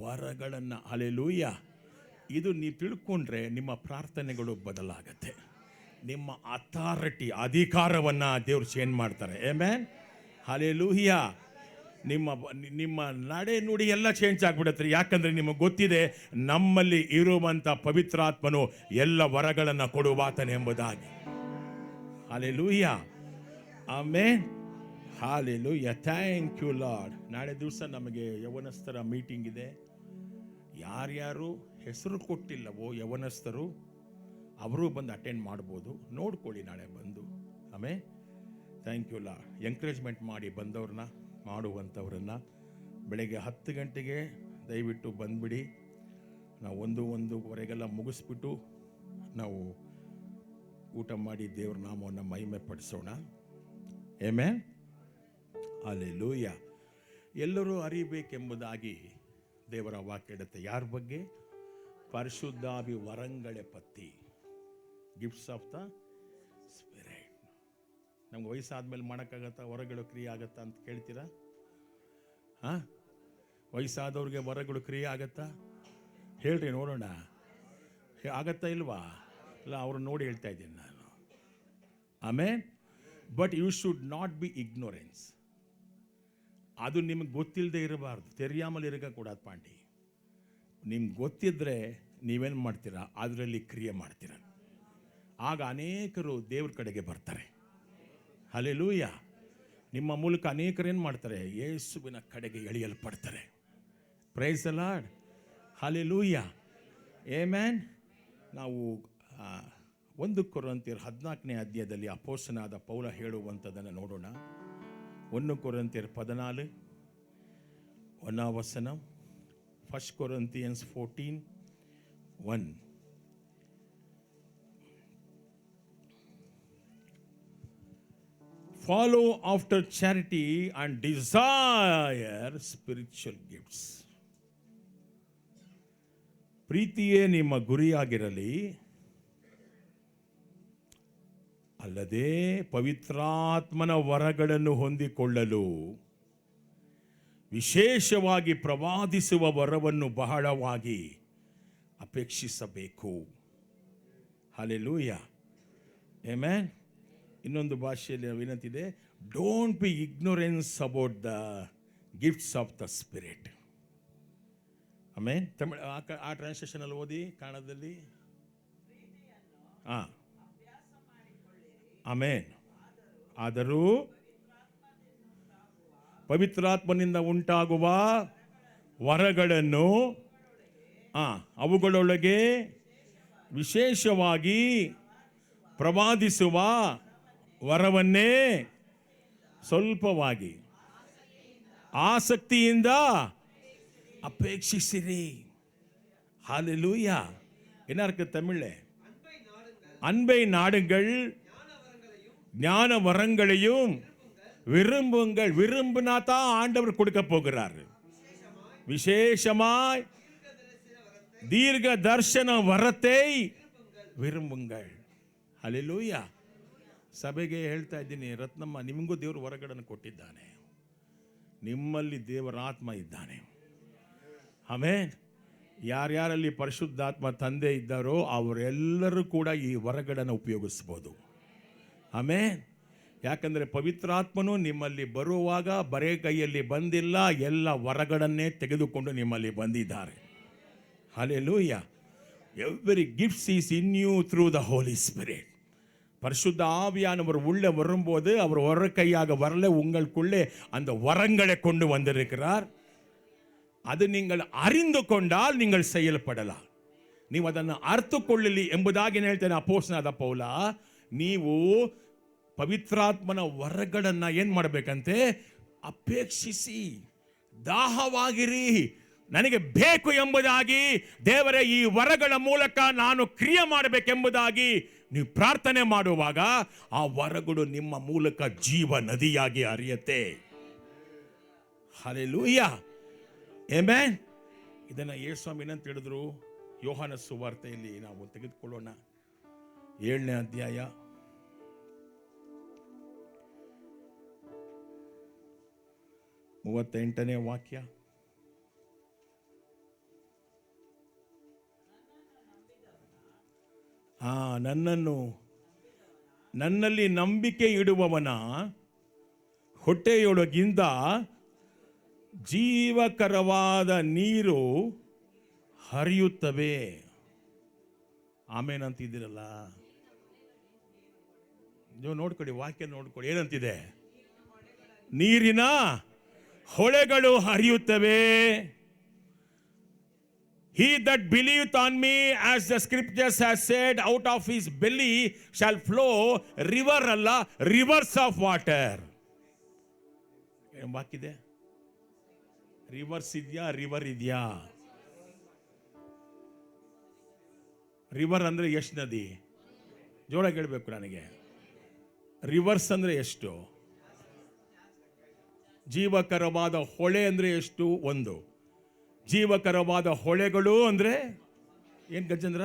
ವರಗಳನ್ನು. ಹಲ್ಲೆಲೂಯಾ. ಇದು ನೀವು ತಿಳ್ಕೊಂಡ್ರೆ ನಿಮ್ಮ ಪ್ರಾರ್ಥನೆಗಳು ಬದಲಾಗತ್ತೆ. ನಿಮ್ಮ ಅಥಾರಿಟಿ, ಅಧಿಕಾರವನ್ನು ದೇವರು ಚೇಂಜ್ ಮಾಡ್ತಾರೆ. ಆಮೆನ್. ಹಲ್ಲೆಲೂಯಾ. ನಿಮ್ಮ ನಡೆ ನುಡಿ ಎಲ್ಲ ಚೇಂಜ್ ಆಗಿಬಿಡುತ್ತೆ. ಯಾಕಂದರೆ ನಿಮಗೆ ಗೊತ್ತಿದೆ ನಮ್ಮಲ್ಲಿ ಇರುವಂಥ ಪವಿತ್ರಾತ್ಮನು ಎಲ್ಲ ವರಗಳನ್ನು ಕೊಡುವಾತನೆ ಎಂಬುದಾಗಿ. Hallelujah. Amen. Hallelujah. Thank you Lord. ನಾಳೆ ದಿವಸ ನಮಗೆ ಯೌವನಸ್ಥರ ಮೀಟಿಂಗ್ ಇದೆ. ಯಾರ್ಯಾರು ಹೆಸರು ಕೊಟ್ಟಿಲ್ಲವೋ ಯೌವನಸ್ಥರು ಅವರು ಬಂದು ಅಟೆಂಡ್ ಮಾಡ್ಬೋದು. ನೋಡ್ಕೊಳ್ಳಿ ನಾಳೆ ಬಂದು. ಆಮೇಲೆ ಥ್ಯಾಂಕ್ ಯು ಲಾರ್ಡ್. ಎಂಕರೇಜ್ಮೆಂಟ್ ಮಾಡಿ ಬಂದವ್ರನ್ನ, ಮಾಡುವಂಥವ್ರನ್ನು. ಬೆಳಗ್ಗೆ 10 ಗಂಟೆಗೆ ದಯವಿಟ್ಟು ಬಂದುಬಿಡಿ. ನಾವು 1-1:15 ಮುಗಿಸ್ಬಿಟ್ಟು ನಾವು ಊಟ ಮಾಡಿ ದೇವ್ರ ನಾಮವನ್ನು ಮಹಿಮೆ ಪಡಿಸೋಣ. ಆಮೆನ್. ಹಲ್ಲೆಲೂಯಾ. ಎಲ್ಲರೂ ಅರಿಬೇಕೆಂಬುದಾಗಿ ದೇವರ ವಾಕ್ಯ ಇಡುತ್ತೆ. ಯಾರ ಬಗ್ಗೆ? ಪರಿಶುದ್ಧಾಭಿ ವರಂಗಳೆ ಪತ್ತಿ, ಗಿಫ್ಟ್ಸ್ ಆಫ್ ದ ಸ್ಪಿರಿಟ್. ನಮ್ಗೆ ವಯಸ್ಸಾದ್ಮೇಲೆ ಮಾಡೋಕ್ಕಾಗತ್ತಾ? ವರಗಳು ಕ್ರಿಯೆ ಆಗತ್ತಾ ಅಂತ ಕೇಳ್ತೀರಾ? ಹಾಂ, ವಯಸ್ಸಾದವ್ರಿಗೆ ವರಗಳು ಕ್ರಿಯೆ ಆಗತ್ತಾ? ಹೇಳ್ರಿ ನೋಡೋಣ. ಆಗತ್ತಾ ಇಲ್ವಾ? ಇಲ್ಲ, ಅವ್ರನ್ನ ನೋಡಿ ಹೇಳ್ತಾ ಇದ್ದೀನಿ ನಾನು. Amen. But you should not be ignorance. ಅದು ನಿಮ್ಗೆ ಗೊತ್ತಿಲ್ಲದೆ ಇರಬಾರ್ದು. ತೆರಿಯಾಮಲ್ಲಿ ಇರக்கூடாது ಪಾಂಡಿ. ನಿಮ್ಗೆ ಗೊತ್ತಿದ್ರೆ ನೀವೇನು ಮಾಡ್ತೀರಾ? ಅದರಲ್ಲಿ ಕ್ರಿಯೆ ಮಾಡ್ತೀರ. ಆಗ ಅನೇಕರು ದೇವ್ರ ಕಡೆಗೆ ಬರ್ತಾರೆ. ಹಲ್ಲೆಲೂಯಾ. ನಿಮ್ಮ ಮೂಲಕ ಅನೇಕರು ಏನು ಮಾಡ್ತಾರೆ? ಯೇಸುವಿನ ಕಡೆಗೆ ಎಳೆಯಲ್ಪಡ್ತಾರೆ. Praise the lord. Hallelujah. Amen. ನಾವು 1 ಕೊರಿಂಥಿಯರ್ 14ನೇ ಅಧ್ಯಾಯದಲ್ಲಿ ಅಪೊಸ್ತಲನಾದ ಪೌಲ ಹೇಳುವಂಥದ್ದನ್ನು ನೋಡೋಣ. 1 ಕೊರಿಂಥಿಯರ್ 14 1ನೇ ವಚನ. 1 Corinthians 14:1. Follow after charity and desire spiritual gifts. ಪ್ರೀತಿಯೇ ನಿಮ್ಮ ಗುರಿಯಾಗಿರಲಿ, ಅಲ್ಲದೆ ಪವಿತ್ರಾತ್ಮನ ವರಗಳನ್ನು ಹೊಂದಿಕೊಳ್ಳಲು ವಿಶೇಷವಾಗಿ ಪ್ರವಾದಿಸುವ ವರವನ್ನು ಬಹಳವಾಗಿ ಅಪೇಕ್ಷಿಸಬೇಕು. Hallelujah, amen. ಇನ್ನೊಂದು ಭಾಷೆಯಲ್ಲಿ ವಿನಂತಿದೆ, don't be ignorance about the gifts of the spirit. Amen. Tamil ಆ ಟ್ರಾನ್ಸ್ಲೇಷನಲ್ಲಿ ಓದಿ ಕನ್ನಡದಲ್ಲಿ. ಆಮೆನ್. ಆದರೂ ಪವಿತ್ರಾತ್ಮನಿಂದ ಉಂಟಾಗುವ ವರಗಳನ್ನು ಅವುಗಳೊಳಗೆ ವಿಶೇಷವಾಗಿ ಪ್ರವಾದಿಸುವ ವರವನ್ನೇ ಸ್ವಲ್ಪವಾಗಿ ಆಸಕ್ತಿಯಿಂದ ಅಪೇಕ್ಷಿಸಿರಿ. ஹல்லேலூயா. என்ன இருக்கு தமிழ்ல? அன்பை நாடுங்கள், ஞான வரங்களையும் விரும்புங்கள். விரும்பினா தான் ஆண்டவர் கொடுக்க போகிறார். விசேஷமாய் தீர்க்க தரிசன வரத்தை ವಿರುಂಬುಂಗಳ್. ಹಲ್ಲೆಲೂಯಾ. ಸಭೆಗೆ ಹೇಳ್ತಾ ಇದ್ದೀನಿ, ರತ್ನಮ್ಮ, ನಿಮಗೂ ದೇವರು ವರಗಳನ್ನು ಕೊಟ್ಟಿದ್ದಾನೆ. ನಿಮ್ಮಲ್ಲಿ ದೇವರ ಆತ್ಮ ಇದ್ದಾನೆ. ಆಮೆನ್. ಯಾರ್ಯಾರಲ್ಲಿ ಪರಿಶುದ್ಧಾತ್ಮ ತಂದೆ ಇದ್ದಾರೋ ಅವರೆಲ್ಲರೂ ಕೂಡ ಈ ವರಗಳನ್ನು ಉಪಯೋಗಿಸ್ಬೋದು. ಆಮೆನ್. ಯಾಕಂದರೆ ಪವಿತ್ರಾತ್ಮನು ನಿಮ್ಮಲ್ಲಿ ಬರುವಾಗ ಬರೇ ಕೈಯಲ್ಲಿ ಬಂದಿಲ್ಲ, ಎಲ್ಲ ವರಗಳನ್ನೇ ತೆಗೆದುಕೊಂಡು ನಿಮ್ಮಲ್ಲಿ ಬಂದಿದ್ದಾರೆ. Hallelujah. Every gift is in you through the Holy Spirit. பரிசுத்த ஆவியானவர் உள்ளே வரும்போது அவர் ஒரு கையாக வரல, உங்களுக்குள்ளே அந்த வரங்களை கொண்டு வந்திருக்கிறார். ಅದು நீங்கள் அறிந்து கொண்டால் நீங்கள் செயல்பಡலாம். ನೀವು ಅದನ್ನು ಅರ್ಥಕೊಳ್ಳಲಿ ಎಂಬುದಾಗಿ ಹೇಳ್ತೇನೆ ಅಪೊಸ್ತಲನಾದ ಪೌಲ. ನೀವು ಪವಿತ್ರಾತ್ಮನ ವರಗಳನ್ನು ಏನು ಮಾಡಬೇಕಂತೆ? ಅಪೇಕ್ಷಿಸಿ, ದಾಹವಾಗಿರಿ. ನನಗೆ ಬೇಕು ಎಂಬುದಾಗಿ, ದೇವರೇ ಈ ವರಗಳ ಮೂಲಕ ನಾನು ಕ್ರಿಯೆ ಮಾಡಬೇಕೆಂಬುದಾಗಿ ನೀವು ಪ್ರಾರ್ಥನೆ ಮಾಡುವಾಗ ಆ ವರಗಳು ನಿಮ್ಮ ಮೂಲಕ ಜೀವ ನದಿಯಾಗಿ ಹರಿಯುತ್ತೆ. Hallelujah, amen. ಇದನ್ನು ಯೇಸು ಸ್ವಾಮಿ ಏನಂತ ಹೇಳಿದ್ರು? ಯೋಹಾನ ಸುವಾರ್ತೆಯಲ್ಲಿ ನಾವು ತೆಗೆದುಕೊಳ್ಳೋಣ, 7ನೇ ಅಧ್ಯಾಯ 38ನೇ ವಾಕ್ಯ. ನನ್ನಲ್ಲಿ ನಂಬಿಕೆ ಇಡುವವನ ಹೊಟ್ಟೆಯೊಳಗಿಂದ ಜೀವಕರವಾದ ನೀರು ಹರಿಯುತ್ತವೆ. ಆಮೇನ್ ಅಂತಿದ್ದೀರಲ್ಲ, ನೀವು ನೋಡ್ಕೊಳ್ಳಿ, ವಾಕ್ಯ ನೋಡ್ಕೊಳ್ಳಿ, ಏನಂತಿದೆ? ನೀರಿನ ಹೊಳೆಗಳು ಹರಿಯುತ್ತವೆ. He that believeth on me, as the scriptures has said, out of his belly shall flow river ಅಲ್ಲ, rivers of water. ಏನು ಬಾಕಿದೆ? ರಿವರ್ಸ್ ಇದೆಯಾ? ರಿವರ್ ಇದೆಯಾ? ರಿವರ್ ಅಂದ್ರೆ ಎಷ್ಟು ನದಿ? ಜೋರಾಗಿ ಹೇಳ್ಬೇಕು ನನಗೆ. ರಿವರ್ಸ್ ಅಂದ್ರೆ ಎಷ್ಟು? ಜೀವಕರವಾದ ಹೊಳೆ ಅಂದ್ರೆ ಎಷ್ಟು? ಒಂದು. ಜೀವಕರವಾದ ಹೊಳೆಗಳು ಅಂದ್ರೆ ಏನು ಗಜೇಂದ್ರ?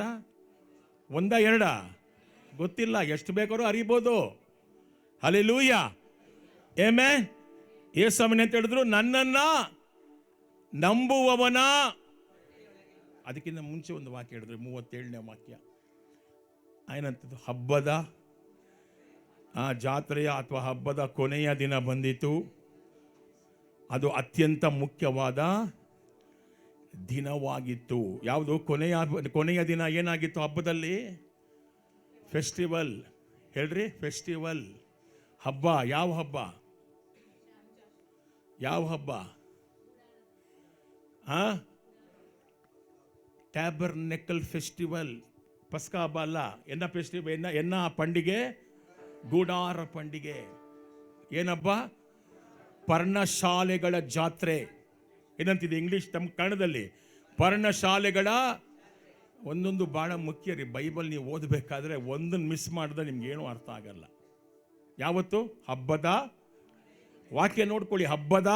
ಒಂದ ಎರಡ? ಗೊತ್ತಿಲ್ಲ, ಎಷ್ಟು ಬೇಕಾದ್ರೂ ಹರಿಬೋದು. Hallelujah, amen. ಯೇಸು ಸ್ವಾಮಿ ಅಂತ ಹೇಳಿದ್ರು, ನನ್ನನ್ನ ನಂಬುವವನ. ಅದಕ್ಕಿಂತ ಮುಂಚೆ ಒಂದು ವಾಕ್ಯ ಹೇಳಿದ್ರು, 37ನೇ ವಾಕ್ಯ. ಏನಂತದ್ದು? ಹಬ್ಬದ ಜಾತ್ರೆಯ ಅಥವಾ ಹಬ್ಬದ ಕೊನೆಯ ದಿನ ಬಂದಿತು. ಅದು ಅತ್ಯಂತ ಮುಖ್ಯವಾದ ದಿನವಾಗಿತ್ತು. ಯಾವುದು? ಕೊನೆಯ ದಿನ ಏನಾಗಿತ್ತು ಹಬ್ಬದಲ್ಲಿ? ಫೆಸ್ಟಿವಲ್. ಹೇಳ್ರಿ, ಫೆಸ್ಟಿವಲ್, ಹಬ್ಬ. ಯಾವ ಹಬ್ಬ? ಯಾವ ಹಬ್ಬ? ಟ್ಯಾಬರ್ನೆಕಲ್ ಫೆಸ್ಟಿವಲ್. ಪಸ್ಕ ಹಬ್ಬ ಅಲ್ಲ. ಎನ್ನ ಫೆಸ್ಟಿವಲ್, ಎನ್ನ ಪಂಡಿಗೆ, ಗೂಡಾರ ಪಂಡಿಗೆ. ಏನಬ್ಬ? ಪರ್ಣಶಾಲೆಗಳ ಜಾತ್ರೆ. ಏನಂತಿದೆ ಇಂಗ್ಲಿಷ್ ನಮ್ಮ ಕನ್ನಡದಲ್ಲಿ? ಪರ್ಣಶಾಲೆಗಳ. ಒಂದೊಂದು ಭಾಳ ಮುಖ್ಯ ರೀ. ಬೈಬಲ್ ನೀವು ಓದಬೇಕಾದ್ರೆ ಒಂದನ್ನು ಮಿಸ್ ಮಾಡಿದ್ರೆ ನಿಮ್ಗೇನು ಅರ್ಥ ಆಗಲ್ಲ. ಯಾವತ್ತು? ಹಬ್ಬದ ವಾಕ್ಯ ನೋಡ್ಕೊಳ್ಳಿ. ಹಬ್ಬದ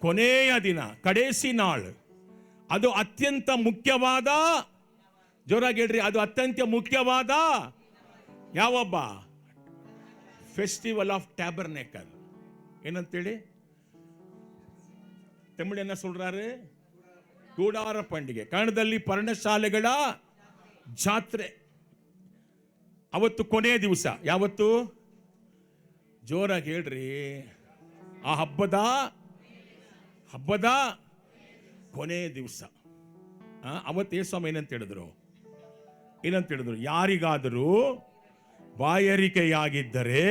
ಕೊನೆಯ ದಿನ, ಕಡೇಸಿ ನಾಳ್. ಅದು ಅತ್ಯಂತ ಮುಖ್ಯವಾದ, ಜೋರಾಗಿ ಹೇಳ್ರಿ, ಅದು ಅತ್ಯಂತ ಮುಖ್ಯವಾದ ಯಾವ ಹಬ್ಬ? Festival of tabernacle. ಏನಂತೇಳಿ ತಮಿಳು என்ன சொல்றாரு? ಗೂಡಾರ ಪಂಡಿಗೆ. ಕನ್ನಡದಲ್ಲಿ ಪರ್ಣಶಾಲೆಗಳ ಜಾತ್ರೆ. ಅವತ್ತು ಕೊನೆಯ ದಿವಸ. ಯಾವತ್ತು? ಜೋರಾಗಿ ಹೇಳ್ರಿ. ಆ ಹಬ್ಬದ ಕೊನೆಯ ದಿವಸ. ಅವತ್ತು ಯೇಸು ಏನಂತ ಹೇಳಿದ್ರು? ಯಾರಿಗಾದರೂ ಬಾಯಾರಿಕೆಯಾಗಿದ್ದರೆ,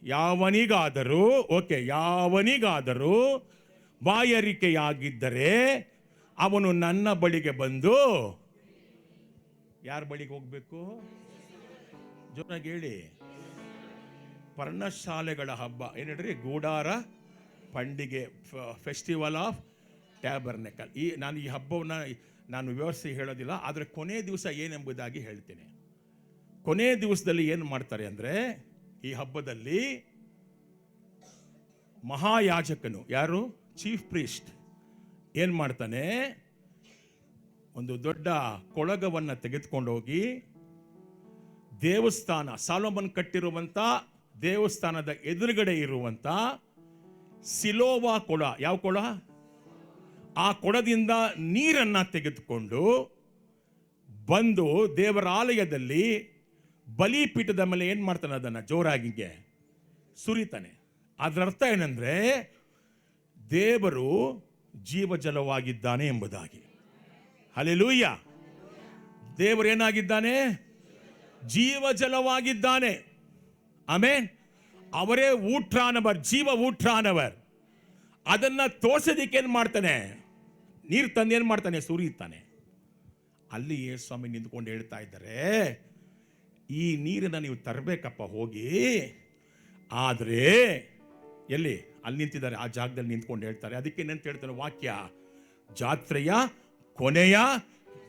ಯಾವನಿಗಾದರೂ ಬಾಯಾರಿಕೆಯಾಗಿದ್ದರೆ ಅವನು ನನ್ನ ಬಳಿಗೆ ಬಂದು. ಯಾರ ಬಳಿಗೆ ಹೋಗ್ಬೇಕು? ಜೋರಾಗಿ ಹೇಳಿ. ಪರ್ಣಶಾಲೆಗಳ ಹಬ್ಬ. ಏನು ಹೇಳ್ರಿ? ಗೂಡಾರ ಪಂಡಿಗೆ, ಫೆಸ್ಟಿವಲ್ ಆಫ್ ಟ್ಯಾಬರ್ನೆಕಲ್. ನಾನು ಈ ಹಬ್ಬವನ್ನು ನಾನು ವಿವರಿಸಿ ಹೇಳೋದಿಲ್ಲ, ಆದರೆ ಕೊನೆ ದಿವಸ ಏನೆಂಬುದಾಗಿ ಹೇಳ್ತೇನೆ. ಕೊನೆ ದಿವಸದಲ್ಲಿ ಏನು ಮಾಡ್ತಾರೆ ಅಂದರೆ, ಈ ಹಬ್ಬದಲ್ಲಿ ಮಹಾಯಾಜಕನು, ಯಾರು? ಚೀಫ್ ಪ್ರೀಸ್ಟ್, ಏನು ಮಾಡ್ತಾನೆ? ಒಂದು ದೊಡ್ಡ ಕೊಳಗವನ್ನು ತೆಗೆದುಕೊಂಡೋಗಿ ದೇವಸ್ಥಾನ, ಸಾಲೋಮನ್ ಕಟ್ಟಿರುವಂಥ ದೇವಸ್ಥಾನದ ಎದುರುಗಡೆ ಇರುವಂಥ ಸಿಲೋವಾ ಕೊಳ. ಯಾವ ಕೊಳ? ಆ ಕೊಳದಿಂದ ನೀರನ್ನು ತೆಗೆದುಕೊಂಡು ಬಂದು ದೇವರ ಆಲಯದಲ್ಲಿ ಬಲಿಪೀಠದ ಮೇಲೆ ಏನು ಮಾಡ್ತಾನೆ? ಅದನ್ನು ಜೋರಾಗಿಗೆ ಸುರಿತಾನೆ. ಅದರ ಅರ್ಥ ಏನಂದ್ರೆ, ದೇವರು ಜೀವಜಲವಾಗಿದ್ದಾನೆ ಎಂಬುದಾಗಿ. ಹಲ್ಲೆಲೂಯಾ. ದೇವರು ಏನಾಗಿದ್ದಾನೆ? ಜೀವಜಲವಾಗಿದ್ದಾನೆ. ಆಮೆನ್. ಅವರೇ ಊಟ್ರಾನವರ್, ಜೀವ ಊಟ್ರಾನವರ್. ಅದನ್ನ ತೋರ್ಸೋದಿಕ್ಕೆ ಏನು ಮಾಡ್ತಾನೆ? ನೀರು ತಂದು ಏನು ಮಾಡ್ತಾನೆ? ಸುರಿತಾನೆ. ಅಲ್ಲಿ ಸ್ವಾಮಿ ನಿಂತ್ಕೊಂಡು ಹೇಳ್ತಾ ಇದ್ದಾರೆ, ಈ ನೀರನ್ನು ನೀವು ತರಬೇಕಪ್ಪ ಹೋಗಿ. ಆದರೆ ಎಲ್ಲಿ? ಅಲ್ಲಿ ನಿಂತಿದ್ದಾರೆ, ಆ ಜಾಗದಲ್ಲಿ ನಿಂತ್ಕೊಂಡು ಹೇಳ್ತಾರೆ. ಅದಕ್ಕೆ ಏನಂತ ಹೇಳ್ತಾರೆ ವಾಕ್ಯ? ಜಾತ್ರೆಯ ಕೊನೆಯ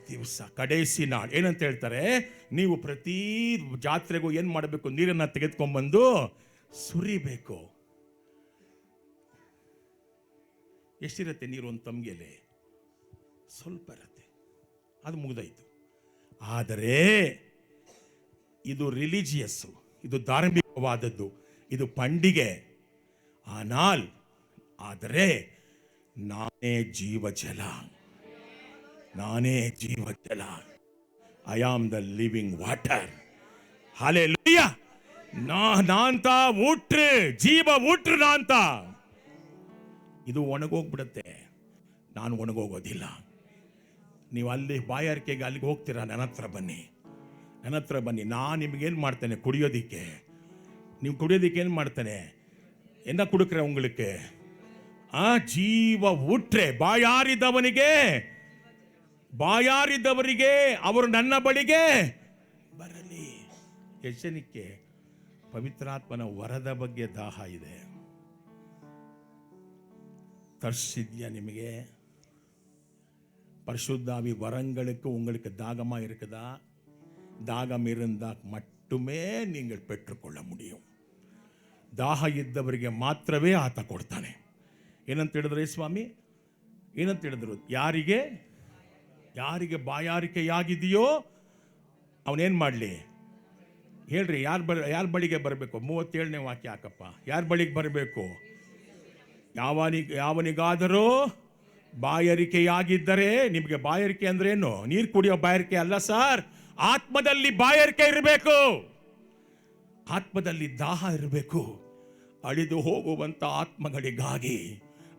ದಿವಸ, ಕಡೇಸಿ ನಾಳ್. ಏನಂತ ಹೇಳ್ತಾರೆ? ನೀವು ಪ್ರತಿ ಜಾತ್ರೆಗೂ ಏನು ಮಾಡಬೇಕು? ನೀರನ್ನು ತೆಗೆದುಕೊಂಡ್ಬಂದು ಸುರಿಬೇಕು. ಎಷ್ಟಿರುತ್ತೆ ನೀರು? ಒಂದು ತಮ್ಗೆಲೆ ಸ್ವಲ್ಪ ಇರುತ್ತೆ, ಅದು ಮುಗ್ದಾಯ್ತು. ಆದರೆ ಇದು ರಿಲಿಜಿಯಸ್ಸು, ಇದು ಧಾರ್ಮಿಕವಾದದ್ದು, ಇದು ಪಂಡಿಗೆ. ಆದರೆ ನಾನೇ ಜೀವಜಲ. I am the living water. Hallelujah. ನಾಂತ ಊಟ್ರು, ಜೀವ ಊಟ್ರು ನಾಂತ. ಇದು ಒಣಗೋಗ್ಬಿಡುತ್ತೆ, ನಾನು ಒಣಗೋಗೋದಿಲ್ಲ. ನೀವು ಅಲ್ಲಿ ಬಾಯಾರಿಕೆಗೆ ಅಲ್ಲಿಗೆ ಹೋಗ್ತೀರಾ? ನನ್ನ ಹತ್ರ ಬನ್ನಿ. ನಾನು ನಿಮಗೇನು ಮಾಡ್ತೇನೆ? ಕುಡಿಯೋದಿಕ್ಕೆ. ನೀವು ಕುಡಿಯೋದಿಕ್ಕೆ ಏನು ಮಾಡ್ತಾನೆ? என்ன கொடுக்குற உங்களுக்கு? ಜೀವ ಊಟ್ರೆ. ಬಾಯಾರಿದವರಿಗೆ ಅವರು ನನ್ನ ಬಳಿಗೆ ಬರಲಿ. ಎಚ್ಚರಿಕೆ, ಪವಿತ್ರಾತ್ಮನ ವರದ ಬಗ್ಗೆ ದಾಹ ಇದೆ. தர்ஷித்யா ನಿಮಗೆ பரிசுத்தாவி வரங்களுக்கு உங்களுக்கு தாகமாக இருக்குதா? தாகம் இருந்தால் மட்டுமே நீங்கள் பெற்றுக்கொள்ள முடியும். ದಾಹ ಇದ್ದವರಿಗೆ ಮಾತ್ರವೇ ಆತ ಕೊಡ್ತಾನೆ. ಏನಂತ ಹೇಳಿದ್ರೆ ಸ್ವಾಮಿ? ಏನಂತ ಹೇಳಿದ್ರು? ಯಾರಿಗೆ ಬಾಯಾರಿಕೆಯಾಗಿದೆಯೋ ಅವನೇನು ಮಾಡಲಿ ಹೇಳ್ರಿ? ಯಾರ ಬಳಿಗೆ ಬರಬೇಕು? 37ನೇ ವಾಕ್ಯ ಹಾಕಪ್ಪ. ಯಾರ ಬಳಿಗೆ ಬರಬೇಕು? ಯಾವನಿಗಾದರೂ ಬಾಯಾರಿಕೆಯಾಗಿದ್ದರೆ. ನಿಮಗೆ ಬಾಯಾರಿಕೆ ಅಂದ್ರೆ ಏನು? ನೀರು ಕುಡಿಯೋ ಬಾಯಾರಿಕೆ ಅಲ್ಲ ಸರ್. ಆತ್ಮದಲ್ಲಿ ಬಾಯಾರಿಕೆ ಇರಬೇಕು, ಆತ್ಮದಲ್ಲಿ ದಾಹ ಇರಬೇಕು. ಅಳಿದು ಹೋಗುವಂಥ ಆತ್ಮಗಳಿಗಾಗಿ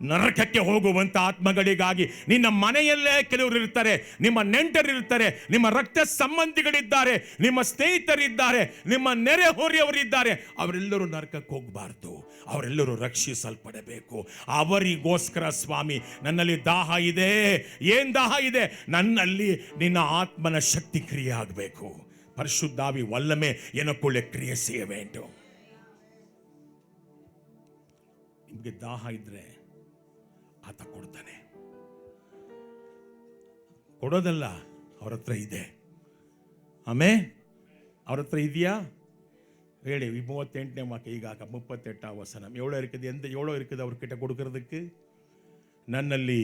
ನರಕಕ್ಕೆ ಹೋಗುವಂತ ಆತ್ಮಗಳಿಗಾಗಿ ನಿನ್ನ ಮನೆಯಲ್ಲೇ ಕೆಲವರು ಇರ್ತಾರೆ, ನಿಮ್ಮ ನೆಂಟರಿರ್ತಾರೆ, ನಿಮ್ಮ ರಕ್ತ ಸಂಬಂಧಿಗಳಿದ್ದಾರೆ, ನಿಮ್ಮ ಸ್ನೇಹಿತರಿದ್ದಾರೆ, ನಿಮ್ಮ ನೆರೆಹೊರೆಯವರಿದ್ದಾರೆ. ಅವರೆಲ್ಲರೂ ನರಕಕ್ಕೆ ಹೋಗಬಾರ್ದು, ಅವರೆಲ್ಲರೂ ರಕ್ಷಿಸಲ್ಪಡಬೇಕು. ಅವರಿಗೋಸ್ಕರ ಸ್ವಾಮಿ ನನ್ನಲ್ಲಿ ದಾಹ ಇದೆ. ಏನ್ ದಾಹ ಇದೆ? ನನ್ನಲ್ಲಿ ನಿನ್ನ ಆತ್ಮನ ಶಕ್ತಿ ಕ್ರಿಯೆ ಆಗಬೇಕು. ಪರಿಶುದ್ಧಾವಿ ವಲ್ಲಮೆ ಎನಕ್ಕುಳ್ಳೆ ಕ್ರಿಯೆ செய்ய வேண்டும். ನಿಮಗೆ ದಾಹ ಇದ್ರೆ ಆತ ಕೊಡ್ತಾನೆ. ಕೊಡೋದಲ್ಲ, ಅವ್ರ ಹತ್ರ ಇದೆ. ಆಮೇಲೆ ಅವ್ರ ಹತ್ರ ಇದೆಯಾ ಹೇಳಿ. 38ನೇ ವಾಕ್ಯ ಈಗ 38 ವಚನ. எவ்வளோ இருக்குது அவர்கிட்ட கொடுக்கிறதுக்கு? ನನ್ನಲ್ಲಿ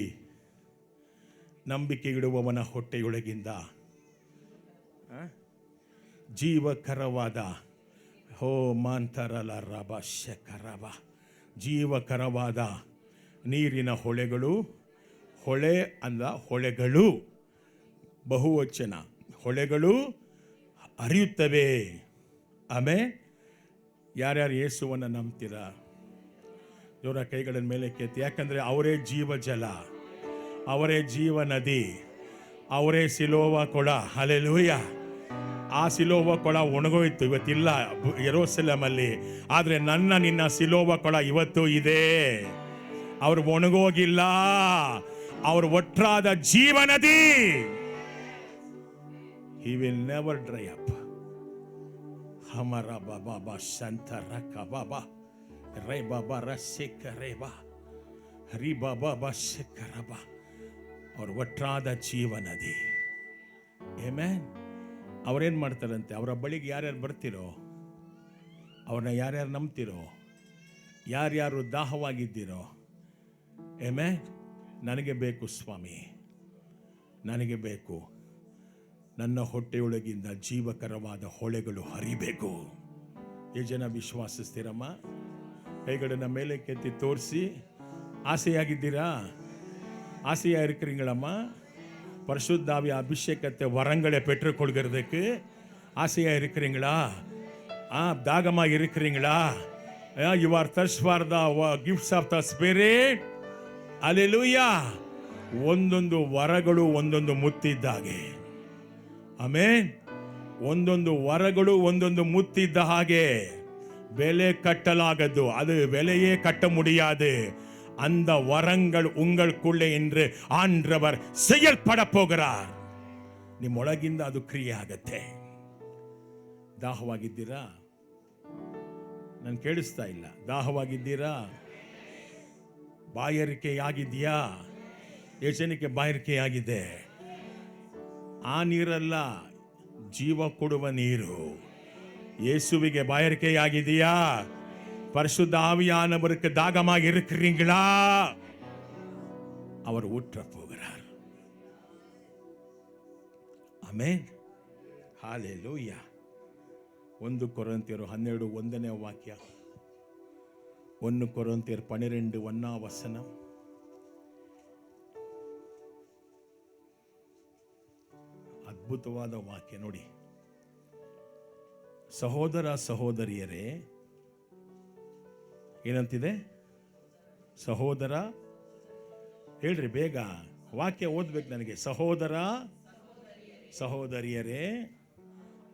ನಂಬಿಕೆ ಇಡುವವನ ಹೊಟ್ಟೆಯೊಳಗಿಂದ ಜೀವಕರವಾದ ಹೋ ಮಾಂತರಲ ರಬ ಶಕರವ ಜೀವಕರವಾದ ನೀರಿನ ಹೊಳೆಗಳು, ಹೊಳೆ ಅಂದ ಹೊಳೆಗಳು ಬಹುವಚನ, ಹೊಳೆಗಳು ಹರಿಯುತ್ತವೆ. ಆಮೇಲೆ ಯಾರ್ಯಾರು ಯೇಸುವನ್ನು ನಂಬ್ತೀರಾ ಜೋರ ಕೈಗಳನ್ನು ಮೇಲೆ ಕೆತ್ತಿ. ಯಾಕಂದರೆ ಅವರೇ ಜೀವ ಜಲ, ಅವರೇ ಜೀವ ನದಿ, ಅವರೇ ಸಿಲೋವ ಕೊಳ. ಹಲ್ಲೆಲೂಯ. ಆ ಸಿಲೋವ ಕೊಳ ಒಣಗೋಯ್ತು, ಇವತ್ತಿಲ್ಲ ಯೆರೂಸಲೇಮಲ್ಲಿ. ಆದರೆ ನಿನ್ನ ಸಿಲೋವ ಕೊಳ ಇವತ್ತು ಇದೆ. ಅವರು ಒಣಗೋಗಿಲ್ಲ, ಅವರು ಒಟ್ಟಾದ ಜೀವ ನದಿ. He will never dry up. Hamara baba shantara kababa re baba rasekareba ri baba shekaraba. ಅವ್ರ ಒಟ್ಟಾದ ಜೀವ ನದಿ. ಆಮೆನ್. ಅವ್ರೇನು ಮಾಡ್ತಾರಂತೆ? ಅವರ ಬಳಿಗೆ ಯಾರ್ಯಾರು ಬರ್ತಿರೋ, ಅವ್ರನ್ನ ಯಾರ್ಯಾರು ನಂಬ್ತಿರೋ, ಯಾರ್ಯಾರು ದಾಹವಾಗಿದ್ದೀರೋ, ಆಮೆನ್, ನನಗೆ ಬೇಕು ಸ್ವಾಮಿ, ನನಗೆ ಬೇಕು, ನನ್ನ ಹೊಟ್ಟೆಯೊಳಗಿಂದ ಜೀವಕರವಾದ ಹೊಳೆಗಳು ಹರಿಬೇಕು. ಎಷ್ಟು ಜನ ವಿಶ್ವಾಸಿಸ್ತೀರಮ್ಮ? ಕೈಗಳನ್ನ ಮೇಲೆ ಕೆತ್ತಿ ತೋರಿಸಿ. ஆசையாகிದ್ದೀರಾ? ஆசையா இருக்கிறீங்களம்மா? பரிசுத்தாவி அபிஷேகத்தை வரங்களை பெற்றுக்கொள்கிறதுக்கு ஆசையா இருக்கிறீங்களா? தாகமாக இருக்கிறீங்களா? You are thirst for the gifts of the Spirit. Hallelujah. ಒಂದೊಂದು ವರಗಳು ಒಂದೊಂದು ಮುತ್ತಿದ್ದಾಗೆ. ಆಮೆನ್. ಒಂದೊಂದು ವರಗಳು ಒಂದೊಂದು ಮುತ್ತಿದ್ದ ಹಾಗೆ. ಬೆಲೆ ಕಟ್ಟಲಾಗದು, ಅದು ಬೆಲೆಯೇ ಕಟ್ಟ முடியாது. அந்த வரங்கள் உங்களுக்குள்ளே என்று ஆண்டவர் செயல்பட போகிறார். ನಿಮ್ಮೊಳಗಿಂದ ಅದು ಕ್ರಿಯೆ ಆಗತ್ತೆ. ದಾಹವಾಗಿದ್ದೀರಾ? ನಾನು ಕೇಳಿಸ್ತಾ ಇಲ್ಲ. ದಾಹವಾಗಿದ್ದೀರಾ? ಬಾಯಾರಿಕೆಯಾಗಿದೆಯಾ? ಯೋಚನೆಗೆ ಬಾಯಾರಿಕೆಯಾಗಿದೆ. ಆ ನೀರಲ್ಲ, ಜೀವ ಕೊಡುವ ನೀರು. ಯೇಸುವಿಗೆ ಬಾಯಾರಿಕೆಯಾಗಿದೆಯಾ? பரிசுத்த ஆவியானவருக்கு தாகமாக இருக்கிறீங்களா? அவர் ஊற்ற போகிறார். ಆಮೆನ್. ஹalleluya. 1 ಕೊರಿಂಥಿಯರು 12 1ನೇ ವಾಕ್ಯ. 1 ಕೊರಿಂಥಿಯರು 12 1ನೇ ವಚನ. ಅದ್ಭುತವಾದ ವಾಕ್ಯ ನೋಡಿ. ಸಹೋದರ ಸಹೋದರಿಯರೇ, ಏನಂತಿದೆ? ಸಹೋದರ, ಹೇಳ್ರಿ ಬೇಗ, ವಾಕ್ಯ ಓದ್ಬೇಕು ನನಗೆ. ಸಹೋದರ ಸಹೋದರಿಯರೇ,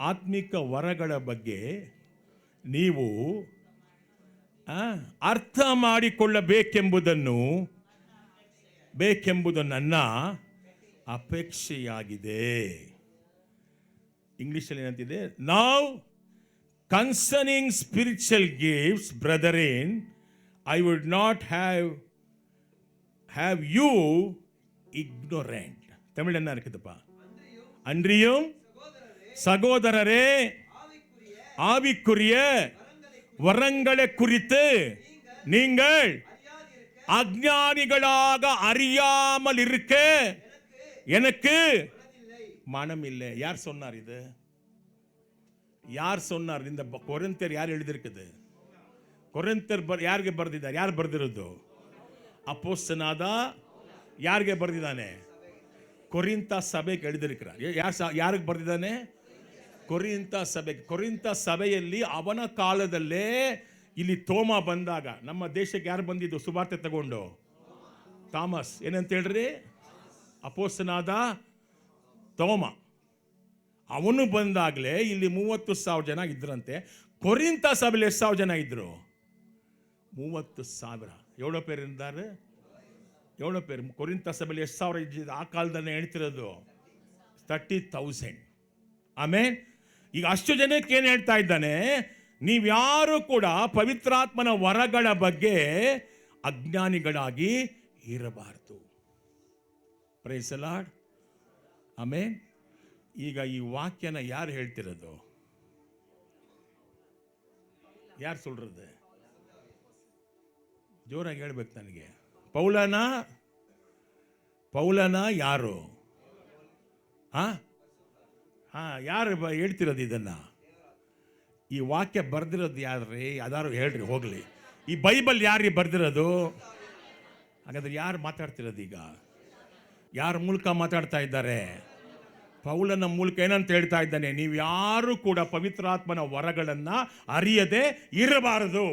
ಆತ್ಮಿಕ ವರಗಳ ಬಗ್ಗೆ ನೀವು ಅರ್ಥ ಮಾಡಿಕೊಳ್ಳಬೇಕೆಂಬುದು ನನ್ನ ಅಪೇಕ್ಷೆಯಾಗಿದೆ. ಇಂಗ್ಲಿಷಲ್ಲಿ ಏನಂತಿದೆ? Now concerning spiritual gifts, brethren, I would not have you ignorant. Tamil என்ன இருக்குதுப்பா? அன்றியும் சகோதரரே, ஆவிக்குரிய வரங்களை குறித்து நீங்கள் அஞ்ஞானிகளாக அறியாமல் இருக்க எனக்கு மனம் இல்லை. யார் சொன்னார் இது? ಯಾರು சொன்னார்? இந்த ಕೊರಿಂಥಿಯರು ಯಾರು எழுதியிருக்குது? ಕೊರಿಂಥಿಯರು ಯಾರಿಗೆ ಬರೆದಿದ್ದಾರೆ? ಯಾರು ಬರೆದಿರೋದು? ಅಪೊಸ್ತಲನಾದ ಯಾರಿಗೆ ಬರೆದಿದ್ದಾನೆ? ಕೊರಿಂಥ ಸಭೆಗೆ எழுதியிருக்கிறார். ಯಾರಿಗೆ ಬರೆದಿದ್ದಾನೆ? ಕೊರಿಂಥ ಸಭೆಗೆ. ಕೊರಿಂಥ ಸಭೆಯಲ್ಲಿ ಅವನ ಕಾಲದಲ್ಲೇ ಇಲ್ಲಿ ತೋಮ ಬಂದಾಗ, ನಮ್ಮ ದೇಶಕ್ಕೆ ಯಾರು ಬಂದಿದ್ದು ಸುವಾರ್ತೆ ತಗೊಂಡು? ಥಾಮಸ್ ಏನಂತ ಹೇಳ್ರಿ, ಅಪೊಸ್ತಲನಾದ ತೋಮ. ಅವನು ಬಂದಾಗಲೇ ಇಲ್ಲಿ 30,000 ಜನ ಇದ್ರಂತೆ. ಕೊರಿಂಥ ಸಭೆಯಲ್ಲಿ ಎಷ್ಟು ಸಾವಿರ ಜನ ಇದ್ರು? 30,000. ಎವಡೋ ಪೇರು ಇದ್ದಾರೆ? ಎವಡೋ ಪೇರು? ಕೊರಿಂಥ ಸಭೆಯಲ್ಲಿ ಎಷ್ಟು ಸಾವಿರ ಇದ್ದಿದ್ದು ಆ ಕಾಲದಲ್ಲಿ ಹೇಳ್ತಿರೋದು? 30,000. ಆಮೇಲೆ ಈಗ ಅಷ್ಟು ಜನಕ್ಕೆ ಏನು ಹೇಳ್ತಾ ಇದ್ದಾನೆ? ನೀವ್ಯಾರು ಕೂಡ ಪವಿತ್ರಾತ್ಮನ ವರಗಳ ಬಗ್ಗೆ ಅಜ್ಞಾನಿಗಳಾಗಿ ಇರಬಾರ್ದು. Praise the Lord. ಆಮೇಲೆ ಈಗ ಈ ವಾಕ್ಯನ ಯಾರು ಹೇಳ್ತಿರೋದು? ಯಾರು சொல்றது? ಜೋರಾಗಿ ಹೇಳ್ಬೇಕು ನನಗೆ. ಪೌಲನ ಯಾರು? ಯಾರು ಹೇಳ್ತಿರೋದು ಇದನ್ನ? ಈ ವಾಕ್ಯ ಬರ್ದಿರೋದು ಯಾರ್ರಿ? ಯಾರು ಹೇಳ್ರಿ ಹೋಗ್ಲಿ. ಈ ಬೈಬಲ್ ಯಾರು ಬರ್ದಿರೋದು? ಹಾಗಾದ್ರೆ ಯಾರು ಮಾತಾಡ್ತಿರೋದು ಈಗ? ಯಾರ ಮೂಲಕ ಮಾತಾಡ್ತಾ ಇದ್ದಾರೆ? ಪೌಲನ ಮೂಲಕ ಏನಂತ ಹೇಳ್ತಾ ಇದ್ದಾನೆ? ನೀವು ಯಾರು ಕೂಡ ಪವಿತ್ರಾತ್ಮನ ವರಗಳನ್ನು ಅರಿಯದೆ ಇರಬಾರದು.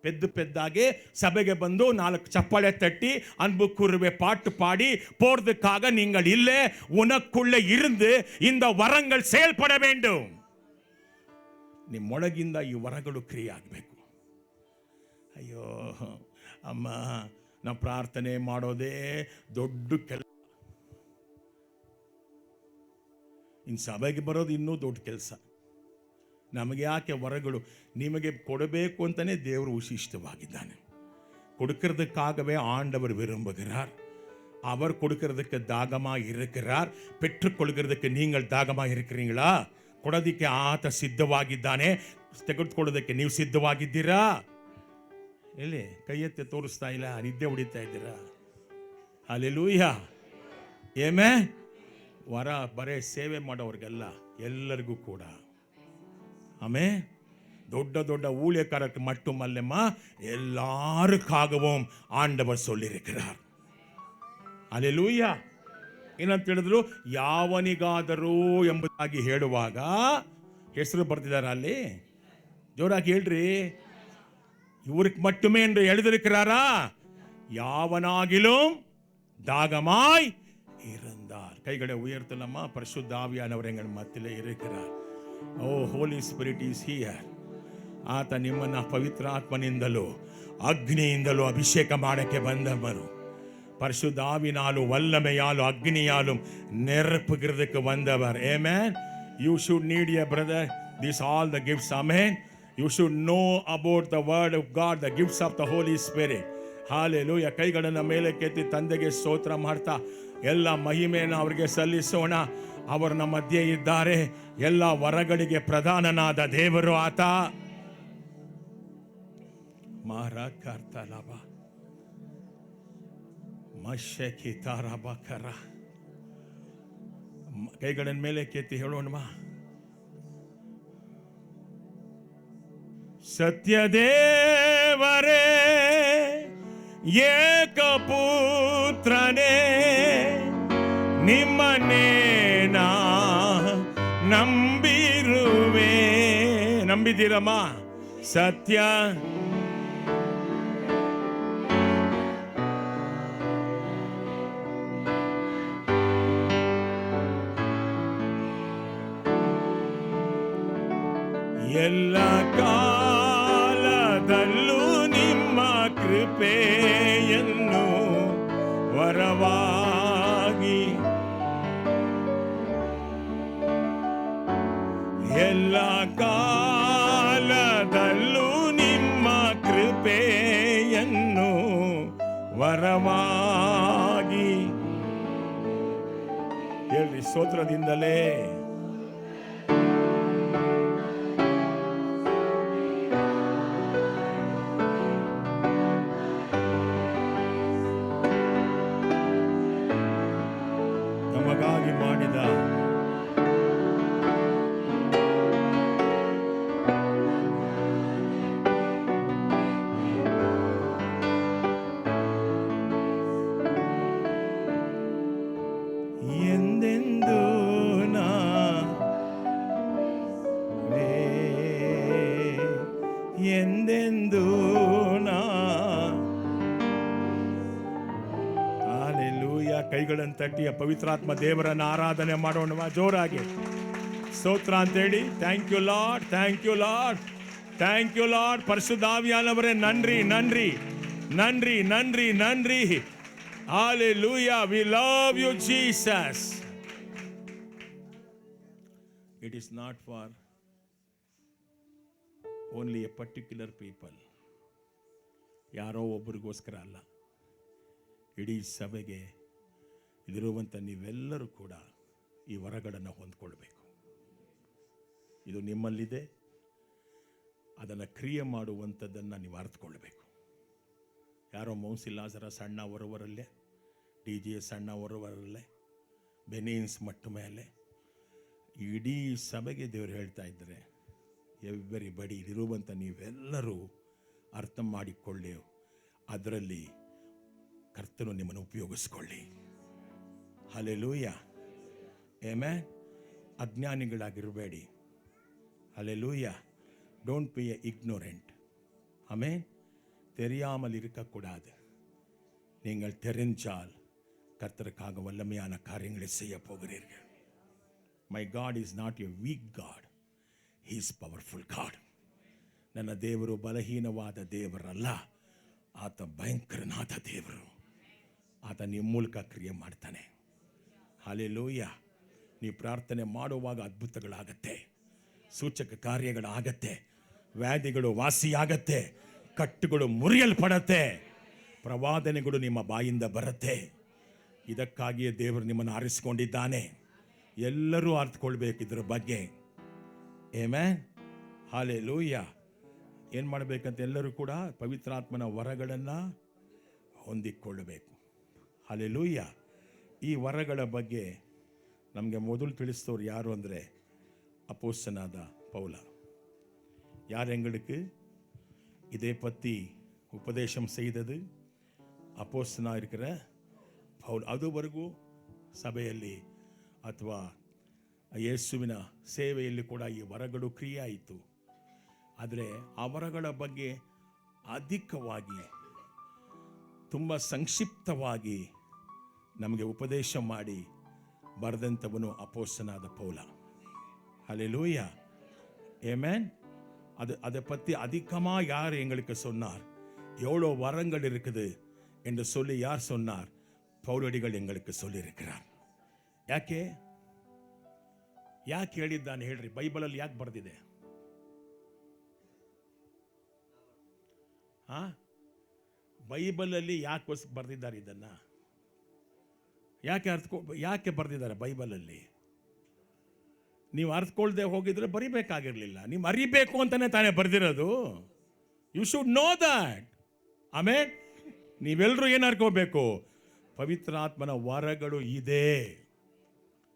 ಪೆದ್ದಾಗಿ ಸಭೆಗೆ ಬಂದು 4 ಚಪ್ಪಾಳೆ ತಟ್ಟಿ அன்பு கூறுவே பாட்டு பாடி போறதுக்காக நீங்கள் இல்லை, உனக்குள்ளே இருந்து இந்த வரங்கள் செயல்பட வேண்டும். ನಿಮ್ಮೊಳಗಿಂದ ಈ ವರಗಳು ಕ್ರಿಯೆ ಆಗಬೇಕು. ಅಯ್ಯೋ ಅಮ್ಮ, ನಾವು ಪ್ರಾರ್ಥನೆ ಮಾಡೋದೇ ದೊಡ್ಡ ಕೆಲಸ. ಇನ್ನು ಸಭೆಗೆ ಬರೋದು ಇನ್ನೂ ದೊಡ್ಡ ಕೆಲಸ. ನಮಗೆ ಯಾಕೆ ವರಗಳು? ನಿಮಗೆ ಕೊಡಬೇಕು ಅಂತಲೇ ದೇವರು ವಿಶಿಷ್ಟವಾಗಿದ್ದಾನೆ. கொடுக்கிறதுக்காகவே ஆண்டவர் விரும்புகிறார். அவர் கொடுக்கிறதுக்கு தாகமாக இருக்கிறார். பெற்றுக்கொள்கிறதுக்கு நீங்கள் தாகமாக இருக்கிறீங்களா? ಕೊಡೋದಕ್ಕೆ ಆತ ಸಿದ್ಧವಾಗಿದ್ದಾನೆ. ತೆಗೆದುಕೊಳ್ಳೋದಕ್ಕೆ ನೀವು ಸಿದ್ಧವಾಗಿದ್ದೀರಾ? ಎಲ್ಲಿ ಕೈ ಎತ್ತಿ ತೋರಿಸ್ತಾ ಇಲ್ಲ? ನಿದ್ದೆ ಹೊಡಿತಾ ಇದ್ದೀರಾ? ಹಲ್ಲೆಲೂಯಾ. ಏಮೇ ವರ ಬರೇ ಸೇವೆ ಮಾಡೋರಿಗೆಲ್ಲ, ಎಲ್ಲರಿಗೂ ಕೂಡ. ஆமென். ದೊಡ್ಡ ஊழியக்காரருக்கு மட்டுமல்லமா, எல்லாருக்காகவும் ஆண்டவர் சொல்லியிருக்கிறார். ಹಲ್ಲೆಲೂಯಾ. ಏನಂತ ಹೇಳಿದ್ರು? ಯಾವನಿಗಾದರೂ ಎಂಬುದಾಗಿ ಹೇಳುವಾಗ ಹೆಸರು ಬರ್ತಿದ್ದಾರೆ ಅಲ್ಲಿ. ಜೋರಾಗಿ ಹೇಳ್ರಿ. இவருக்கு மட்டுமே என்று எழுதியிருக்கிறாரா? யாவனாகிலும் தாகமாய் இருந்தார். கைகளை உயர்த்தலாமா? பரிசுத்த ஆவியானவர் எங்கள் மத்தியிலே இருக்கிறார். ಓ ಹೋಲಿ ಸ್ಪಿರಿಟ್ ಈಸ್ ಹಿಯರ್. ಆತ ನಿಮ್ಮನ್ನು ಪವಿತ್ರಾತ್ಮನಿಂದಲೂ ಅಗ್ನಿಯಿಂದಲೂ ಅಭಿಷೇಕ ಮಾಡಕ್ಕೆ ಬಂದವರು. ಪರಿಶುದ್ಧ ಆವಿನಾಲು ವಲ್ಲಮೆಯಾಲು ಅಗ್ನಿಯಾலும் நிரப்புகிறதுக்கு வந்தவர். Amen. You should need a brother this all the gifts. Amen. You should know about the word of God, the gifts of the Holy Spirit. Hallelujah. ಕೈಗಳನ್ನು ಮೇಲೆ ಕೆತ್ತಿ ತಂದೆಗೆ ಸ್ತೋತ್ರ ಮಾಡ್ತಾ ಎಲ್ಲ ಮಹಿಮೆಯನ್ನು ಅವರಿಗೆ ಸಲ್ಲಿಸೋಣ. ಅವರು ನಮ್ಮ ಮಧ್ಯೆ ಇದ್ದಾರೆ. ಎಲ್ಲ ವರಗಳಿಗೆ ಪ್ರಧಾನನಾದ ದೇವರು ಆತ. ಮಾರಕರ್ತಲಬ ಮಶಕಿತಾರಬಕರ. ಕೈಗಳನ್ನು ಮೇಲೆ ಕೆತ್ತಿ ಹೇಳೋಣ. ಸತ್ಯದೇವರೇ, ಏಕಪುತ್ರನೇ, ನಿಮ್ಮನ್ನೇ ನಾ ನಂಬಿರುವೆ. ನಂಬಿದ್ದೀರಮ್ಮ? ಸತ್ಯ ಎಲ್ಲ ಕಾಲದಲ್ಲೂ ನಿಮ್ಮ ಕೃಪೆಯನ್ನು ವರವಾಗಿ ಎಲ್ಲ ಕಾಲದಲ್ಲೂ ನಿಮ್ಮ ಕೃಪೆಯನ್ನು ವರವಾಗಿ ಹೇಳ್ರಿ. ಸ್ತೋತ್ರದಿಂದಲೇ ನಮಗಾಗಿ ಮಾಡಿದ ಎಂದೆಂದು ಎಂದೆಂದು ಕೈಗಳನ್ನು ತಟ್ಟಿ ಆ ಪವಿತ್ರಾತ್ಮ ದೇವರನ್ನ ಆರಾಧನೆ ಮಾಡೋಣ ಜೋರಾಗಿ. ಸ್ತೋತ್ರ ಅಂತೇಳಿ. Thank you lord, thank you lord, thank you lord. ಪರಿಶುದ್ಧಾವಿಯಾನವರೇ ನನ್ರಿ ನನ್ರಿ ನನ್ರಿ ನನ್ರಿ ನನ್ರಿ. Hallelujah, we love you Jesus. It is not for only a particular people. ಯಾರೋ ಒಬ್ಬರಿಗೋಸ್ಕರ ಅಲ್ಲ, ಇಡೀ ಸಭೆಗೆ ಇದಿರುವಂಥ ನೀವೆಲ್ಲರೂ ಕೂಡ ಈ ವರಗಳನ್ನು ಹೊಂದ್ಕೊಳ್ಬೇಕು. ಇದು ನಿಮ್ಮಲ್ಲಿದೆ, ಅದನ್ನು ಕ್ರಿಯೆ ಮಾಡುವಂಥದ್ದನ್ನು ನೀವು ಅರ್ಥಕೊಳ್ಬೇಕು. ಯಾರೋ ಮೌಸಿಲ್ಲಾಸರ ಸಣ್ಣ ಹೊರವರಲ್ಲೇ, ಡಿ ಜೆ ಸಣ್ಣ ಹೊರವರಲ್ಲೇ, ಬೆನೀನ್ಸ್ ಮಟ್ಟ ಮೇಲೆ ಇಡೀ ಸಭೆಗೆ ದೇವರು ಹೇಳ್ತಾ ಇದ್ದಾರೆ, ಎವ್ರಿಬಡಿ ಇರುವಂಥ ನೀವೆಲ್ಲರೂ ಅರ್ಥ ಮಾಡಿಕೊಳ್ಳಿ, ಅದರಲ್ಲಿ ಕರ್ತನು ನಿಮ್ಮನ್ನು ಉಪಯೋಗಿಸ್ಕೊಳ್ಳಿ. Hallelujah, amen. ಅಜ್ಞಾನಿಗಳಾಗಿರಬೇಡಿ. Hallelujah. Don't be a ignorant. Amen. தெரியாமல் இருக்கக்கூடாது. நீங்கள் தெரிஞ்சால் கர்த்தருக்காக வல்லமையான காரியங்களை செய்ய போகிறீர்கள். My God is not a weak God. He is powerful God. ನನ್ನ ದೇವರು ಬಲಹೀನವಾದ ದೇವರಲ್ಲ, ಆತ ಭಯಂಕರನಾದ ದೇವರು. ಆತ ನಿಮ್ಮ ಮೂಲಕ ಕ್ರಿಯೆ ಮಾಡ್ತಾನೆ. ಹಲ್ಲೆಲೂಯಾ. ನೀವು ಪ್ರಾರ್ಥನೆ ಮಾಡುವಾಗ ಅದ್ಭುತಗಳಾಗತ್ತೆ, ಸೂಚಕ ಕಾರ್ಯಗಳಾಗತ್ತೆ, ವ್ಯಾಧಿಗಳು ವಾಸಿಯಾಗತ್ತೆ, ಕಟ್ಟುಗಳು ಮುರಿಯಲ್ಪಡತ್ತೆ, ಪ್ರವಾದನೆಗಳು ನಿಮ್ಮ ಬಾಯಿಂದ ಬರುತ್ತೆ. ಇದಕ್ಕಾಗಿಯೇ ದೇವರು ನಿಮ್ಮನ್ನು ಆರಿಸಿಕೊಂಡಿದ್ದಾನೆ. ಎಲ್ಲರೂ ಅರ್ಥಕೊಳ್ಬೇಕು ಇದರ ಬಗ್ಗೆ. ಆಮೆನ್. ಹಲ್ಲೆಲೂಯಾ. ಏನು ಮಾಡಬೇಕಂತ ಎಲ್ಲರೂ ಕೂಡ ಪವಿತ್ರಾತ್ಮನ ವರಗಳನ್ನು ಹೊಂದಿಕೊಳ್ಳಬೇಕು. ಹಲ್ಲೆಲೂಯಾ. ಈ ವರಗಳ ಬಗ್ಗೆ ನಮಗೆ ಮೊದಲು ತಿಳಿಸ್ತವ್ರು ಯಾರು ಅಂದರೆ அப்போஸ்தலனாದ பவுல. யார் எங்களுக்கு இதை பற்றி உபதேசம் செய்தது? அப்போஸ்தலனாக இருக்கிற ಪೌಲ್. ಅದುವರೆಗೂ ಸಭೆಯಲ್ಲಿ ಅಥವಾ ಯೇಸುವಿನ ಸೇವೆಯಲ್ಲಿ ಕೂಡ ಈ ವರಗಳು ಕ್ರಿಯೆ ಆಯಿತು. ಆದರೆ ಆ ವರಗಳ ಬಗ್ಗೆ ಅಧಿಕವಾಗಿ, ತುಂಬ ಸಂಕ್ಷಿಪ್ತವಾಗಿ ನಮಗೆ ಉಪದೇಶ ಮಾಡಿ ಬರೆದಂಥವನು அப்போஸ்தலனாದ ಪೌಲ. ஹல்லேலூயா, ஆமென். அதை பற்றி அதிகமாக யார் எங்களுக்கு சொன்னார்? எவ்வளோ வரங்கள் இருக்குது என்று சொல்லி யார் சொன்னார்? ಪೌಲಡಿಗಳು எங்களுக்கு சொல்லியிருக்கிறார். ಯಾಕೆ ಹೇಳಿದ್ದಾನೆ ಹೇಳ್ರಿ? ಬೈಬಲಲ್ಲಿ ಯಾಕೆ ಬರೆದಿದೆ? ಬೈಬಲಲ್ಲಿ ಯಾಕೆ ಬರೆದಿದ್ದಾರೆ ಇದನ್ನ? ಯಾಕೆ ಬರೆದಿದ್ದಾರೆ ಬೈಬಲಲ್ಲಿ? ನೀವು ಅರ್ಥಕೊಳ್ದೆ ಹೋಗಿದ್ರೆ ಬರಿಬೇಕಾಗಿರಲಿಲ್ಲ. ನೀವು ಅರಿಬೇಕು ಅಂತಾನೆ ತಾನೇ ಬರೆದಿರೋದು. You should know that. ಆಮೇಲೆ ನೀವೆಲ್ಲರೂ ಏನು ಅರ್ಕೋಬೇಕು? ಪವಿತ್ರಾತ್ಮನ ವರಗಳು ಇದೆ.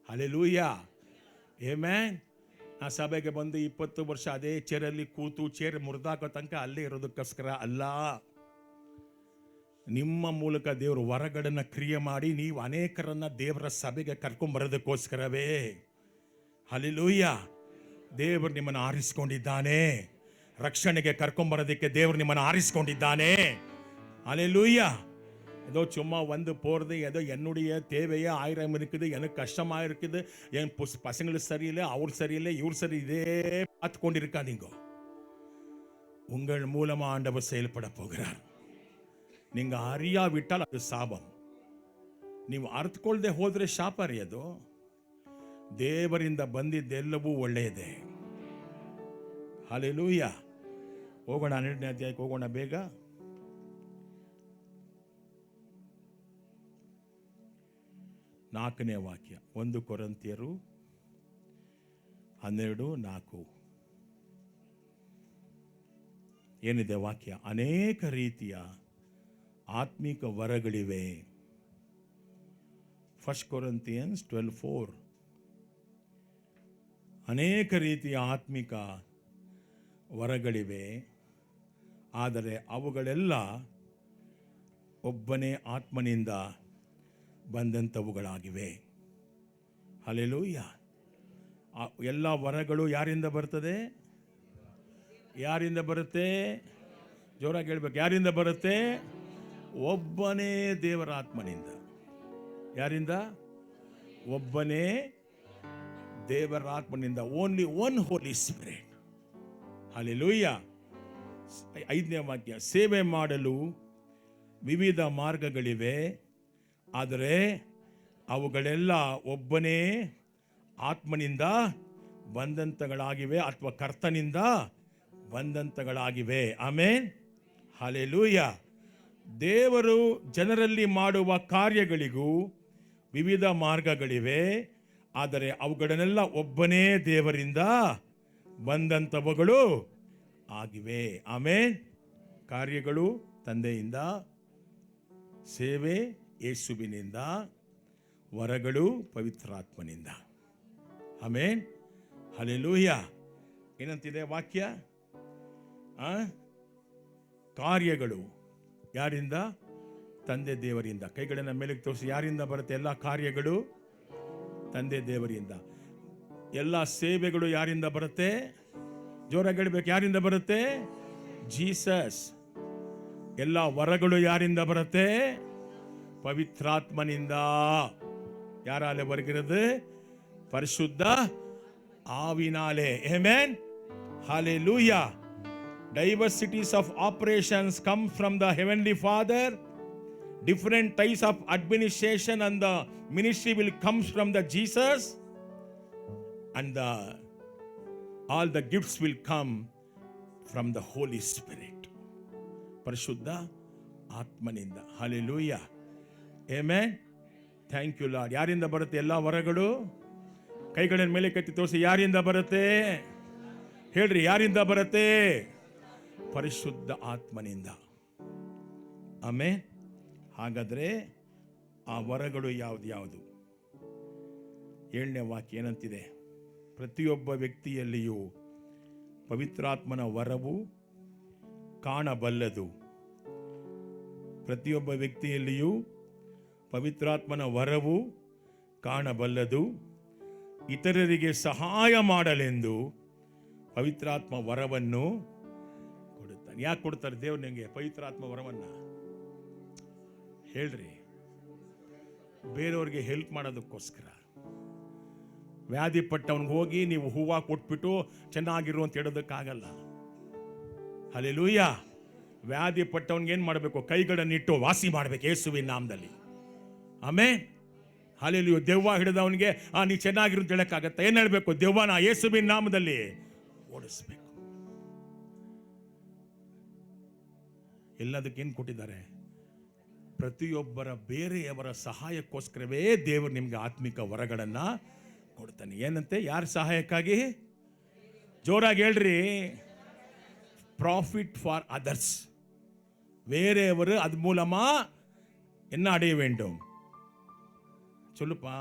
Hallelujah, amen. ಆ ಸಭೆಗೆ ಬಂದು 20 ವರ್ಷ ಅದೇ ಚೇರಲ್ಲಿ ಕೂತು ಚೇರ್ ಮುರಿದಾಕೋ ತನಕ ಅಲ್ಲೇ ಇರೋದಕ್ಕೋಸ್ಕರ ಅಲ್ಲ. ನಿಮ್ಮ ಮೂಲಕ ದೇವರು ವರಗಳನ್ನು ಕ್ರಿಯೆ ಮಾಡಿ ನೀವು ಅನೇಕರನ್ನ ದೇವರ ಸಭೆಗೆ ಕರ್ಕೊಂಬರೋದಕ್ಕೋಸ್ಕರವೇ. ಹಲ್ಲೆಲೂಯಾ. ದೇವರು ನಿಮ್ಮನ್ನು ಆರಿಸಿಕೊಂಡಿದ್ದಾನೆ. ರಕ್ಷಣೆಗೆ ಕರ್ಕೊಂಬರೋದಕ್ಕೆ ದೇವರು ನಿಮ್ಮನ್ನು ಆರಿಸಿಕೊಂಡಿದ್ದಾನೆ. ஹல்லேலூயா. ஏதோ சும்மா வந்து போகிறது, ஏதோ என்னுடைய தேவையே 1000 இருக்குது, எனக்கு கஷ்டமாக இருக்குது, என் பசங்களுக்கு சரியில்லை, அவர் சரியில்லை, இவர் சரி, இதே பார்த்து கொண்டு இருக்காதீங்க. உங்கள் மூலமாக ஆண்டவர் செயல்பட போகிறார். நீங்கள் அறியாவிட்டால் அது சாபம். ನೀವು ಅರ್ಥಕೊಳ್ಳದೆ ಹೋದರೆ ಶಾಪ ಅದು. ದೇವರಿಂದ ಬಂದಿದ್ದೆಲ್ಲವೂ ಒಳ್ಳೆಯದೇ. ಹಲ್ಲೆಲೂಯಾ. ಹೋಗೋಣ 12ನೇ ಅಧ್ಯಾಯಕ್ಕೆ ಹೋಗೋಣ ಬೇಗ. 4ನೇ ವಾಕ್ಯ, 1 ಕೊರಿಂಥಿಯರು 12:4. ಏನಿದೆ ವಾಕ್ಯ? ಅನೇಕ ರೀತಿಯ ಆತ್ಮಿಕ ವರಗಳಿವೆ. 1 Corinthians 12:4. ಅನೇಕ ರೀತಿಯ ಆತ್ಮಿಕ ವರಗಳಿವೆ, ಆದರೆ ಅವುಗಳೆಲ್ಲ ಒಬ್ಬನೇ ಆತ್ಮನಿಂದ ಬಂದಂಥವುಗಳಾಗಿವೆ. ಹಲ್ಲೆಲೂಯಾ. ಎಲ್ಲ ವರಗಳು ಯಾರಿಂದ ಬರ್ತದೆ? ಯಾರಿಂದ ಬರುತ್ತೆ? ಜೋರಾಗಿ ಹೇಳ್ಬೇಕು. ಯಾರಿಂದ ಬರುತ್ತೆ? ಒಬ್ಬನೇ ದೇವರ ಆತ್ಮನಿಂದ. ಯಾರಿಂದ? ಒಬ್ಬನೇ ದೇವರ ಆತ್ಮನಿಂದ. ಓನ್ಲಿ ಒನ್ ಹೋಲಿ ಸ್ಪಿರಿಟ್. ಹಲ್ಲೆಲೂಯಾ. 5ನೇ ವಾಕ್ಯ, ಸೇವೆ ಮಾಡಲು ವಿವಿಧ ಮಾರ್ಗಗಳಿವೆ, ಆದರೆ ಅವುಗಳೆಲ್ಲ ಒಬ್ಬನೇ ಆತ್ಮನಿಂದ ಬಂದಂತಗಳಾಗಿವೆ ಅಥವಾ ಕರ್ತನಿಂದ ಬಂದಂತಗಳಾಗಿವೆ. ಆಮೆನ್. ಹಲ್ಲೆಲೂಯಾ. ದೇವರು ಜನರಲ್ಲಿ ಮಾಡುವ ಕಾರ್ಯಗಳಿಗೂ ವಿವಿಧ ಮಾರ್ಗಗಳಿವೆ, ಆದರೆ ಅವುಗಳನ್ನೆಲ್ಲ ಒಬ್ಬನೇ ದೇವರಿಂದ ಬಂದಂಥವುಗಳು ಆಗಿವೆ. ಆಮೆನ್. ಕಾರ್ಯಗಳು ತಂದೆಯಿಂದ, ಸೇವೆ ಯೇಸುವಿನಿಂದ, ವರಗಳು ಪವಿತ್ರಾತ್ಮನಿಂದ. ಆಮೆನ್. ಹಲ್ಲೆಲೂಯಾ. ಏನಂತಿದೆ ವಾಕ್ಯ? ಕಾರ್ಯಗಳು ಯಾರಿಂದ? ತಂದೆ ದೇವರಿಂದ. ಕೈಗಳನ್ನ ಮೇಲಕ್ಕೆ ತೋರಿಸಿ. ಯಾರಿಂದ ಬರುತ್ತೆ ಎಲ್ಲ ಕಾರ್ಯಗಳು? ತಂದೆ ದೇವರಿಂದ. ಎಲ್ಲ ಸೇವೆಗಳು ಯಾರಿಂದ ಬರುತ್ತೆ? ಜೋರಾಗಿ ಹೇಳ್ಬೇಕು. ಯಾರಿಂದ ಬರುತ್ತೆ? ಜೀಸಸ್. ಎಲ್ಲ ವರಗಳು ಯಾರಿಂದ ಬರುತ್ತೆ? ಪವಿತ್ರಾತ್ಮನಿಂದ. ಯಾರಾಲೆ ಬರಗಿರೋದು? ಪರಿಶುದ್ಧ ಆವಿನಾಲೆ. Amen. Hallelujah. Diversities of operations come from the Heavenly Father. Different types of administration and the ministry will come from the Jesus, and all the gifts will come from the Holy Spirit. ಪರಿಶುದ್ಧ ಆತ್ಮನಿಂದ. Hallelujah. Amen. Thank you lord. ಯಾರಿಂದ ಬರುತ್ತೆ ಎಲ್ಲ ವರಗಳು? ಕೈಗಳನ್ನು ಮೇಲೆ ಕತ್ತಿ ತೋರಿಸಿ. ಯಾರಿಂದ ಬರುತ್ತೆ? ಹೇಳ್ರಿ, ಯಾರಿಂದ ಬರುತ್ತೆ? ಪರಿಶುದ್ಧ ಆತ್ಮನಿಂದ. ಆಮೆನ್. ಹಾಗಾದರೆ ಆ ವರಗಳು ಯಾವುದು? 7ನೇ ವಾಕ್ಯ ಏನಂತಿದೆ? ಪ್ರತಿಯೊಬ್ಬ ವ್ಯಕ್ತಿಯಲ್ಲಿಯೂ ಪವಿತ್ರಾತ್ಮನ ವರವು ಕಾಣಬಲ್ಲದು. ಪ್ರತಿಯೊಬ್ಬ ವ್ಯಕ್ತಿಯಲ್ಲಿಯೂ ಪವಿತ್ರಾತ್ಮನ ವರವು ಕಾಣಬಲ್ಲದು. ಇತರರಿಗೆ ಸಹಾಯ ಮಾಡಲೆಂದು ಪವಿತ್ರಾತ್ಮ ವರವನ್ನು ಕೊಡುತ್ತಾನೆ. ಯಾಕೆ ಕೊಡ್ತಾರೆ ದೇವ್ರು ನಿಮಗೆ ಪವಿತ್ರಾತ್ಮ ವರವನ್ನು? ಹೇಳ್ರಿ. ಬೇರೆಯವ್ರಿಗೆ ಹೆಲ್ಪ್ ಮಾಡೋದಕ್ಕೋಸ್ಕರ. ವ್ಯಾಧಿ ಪಟ್ಟವನಿಗೆ ಹೋಗಿ ನೀವು ಹೂವು ಕೊಟ್ಬಿಟ್ಟು ಚೆನ್ನಾಗಿರು ಅಂತ ಹೇಳೋದಕ್ಕಾಗಲ್ಲ. ಹಲ್ಲೆಲೂಯಾ. ವ್ಯಾಧಿ ಪಟ್ಟವನಿಗೆ ಏನು ಮಾಡಬೇಕು? ಕೈಗಳನ್ನಿಟ್ಟು ವಾಸಿ ಮಾಡಬೇಕು ಯೇಸುವಿನ ನಾಮದಲ್ಲಿ. ಆಮೆನ್. ಹಲ್ಲೆಲೂಯಾ. ದೆವ್ವ ಹಿಡಿದವನಿಗೆ ನೀ ಚೆನ್ನಾಗಿರು ಅಂತ ಹೇಳಕ್ಕಾಗತ್ತ? ಏನು ಹೇಳಬೇಕು? ದೆವ್ವನ ಯೇಸುವಿನ ನಾಮದಲ್ಲಿ ಓಡಿಸ್ಬೇಕು. ಎಲ್ಲದಕ್ಕೇನು ಕೊಟ್ಟಿದ್ದಾರೆ? ಪ್ರತಿಯೊಬ್ಬರ ಬೇರೆಯವರ ಸಹಾಯಕ್ಕೋಸ್ಕರವೇ ದೇವರು ನಿಮಗೆ ಆತ್ಮಿಕ ವರಗಳನ್ನು ಕೊಡ್ತಾನೆ. ಏನಂತೆ? ಯಾರ ಸಹಾಯಕ್ಕಾಗಿ? ಜೋರಾಗಿ ಹೇಳ್ರಿ. Profit for others. வேறவர் அது மூலமா என்ன அடைய வேண்டும்? சொல்லுப்பா.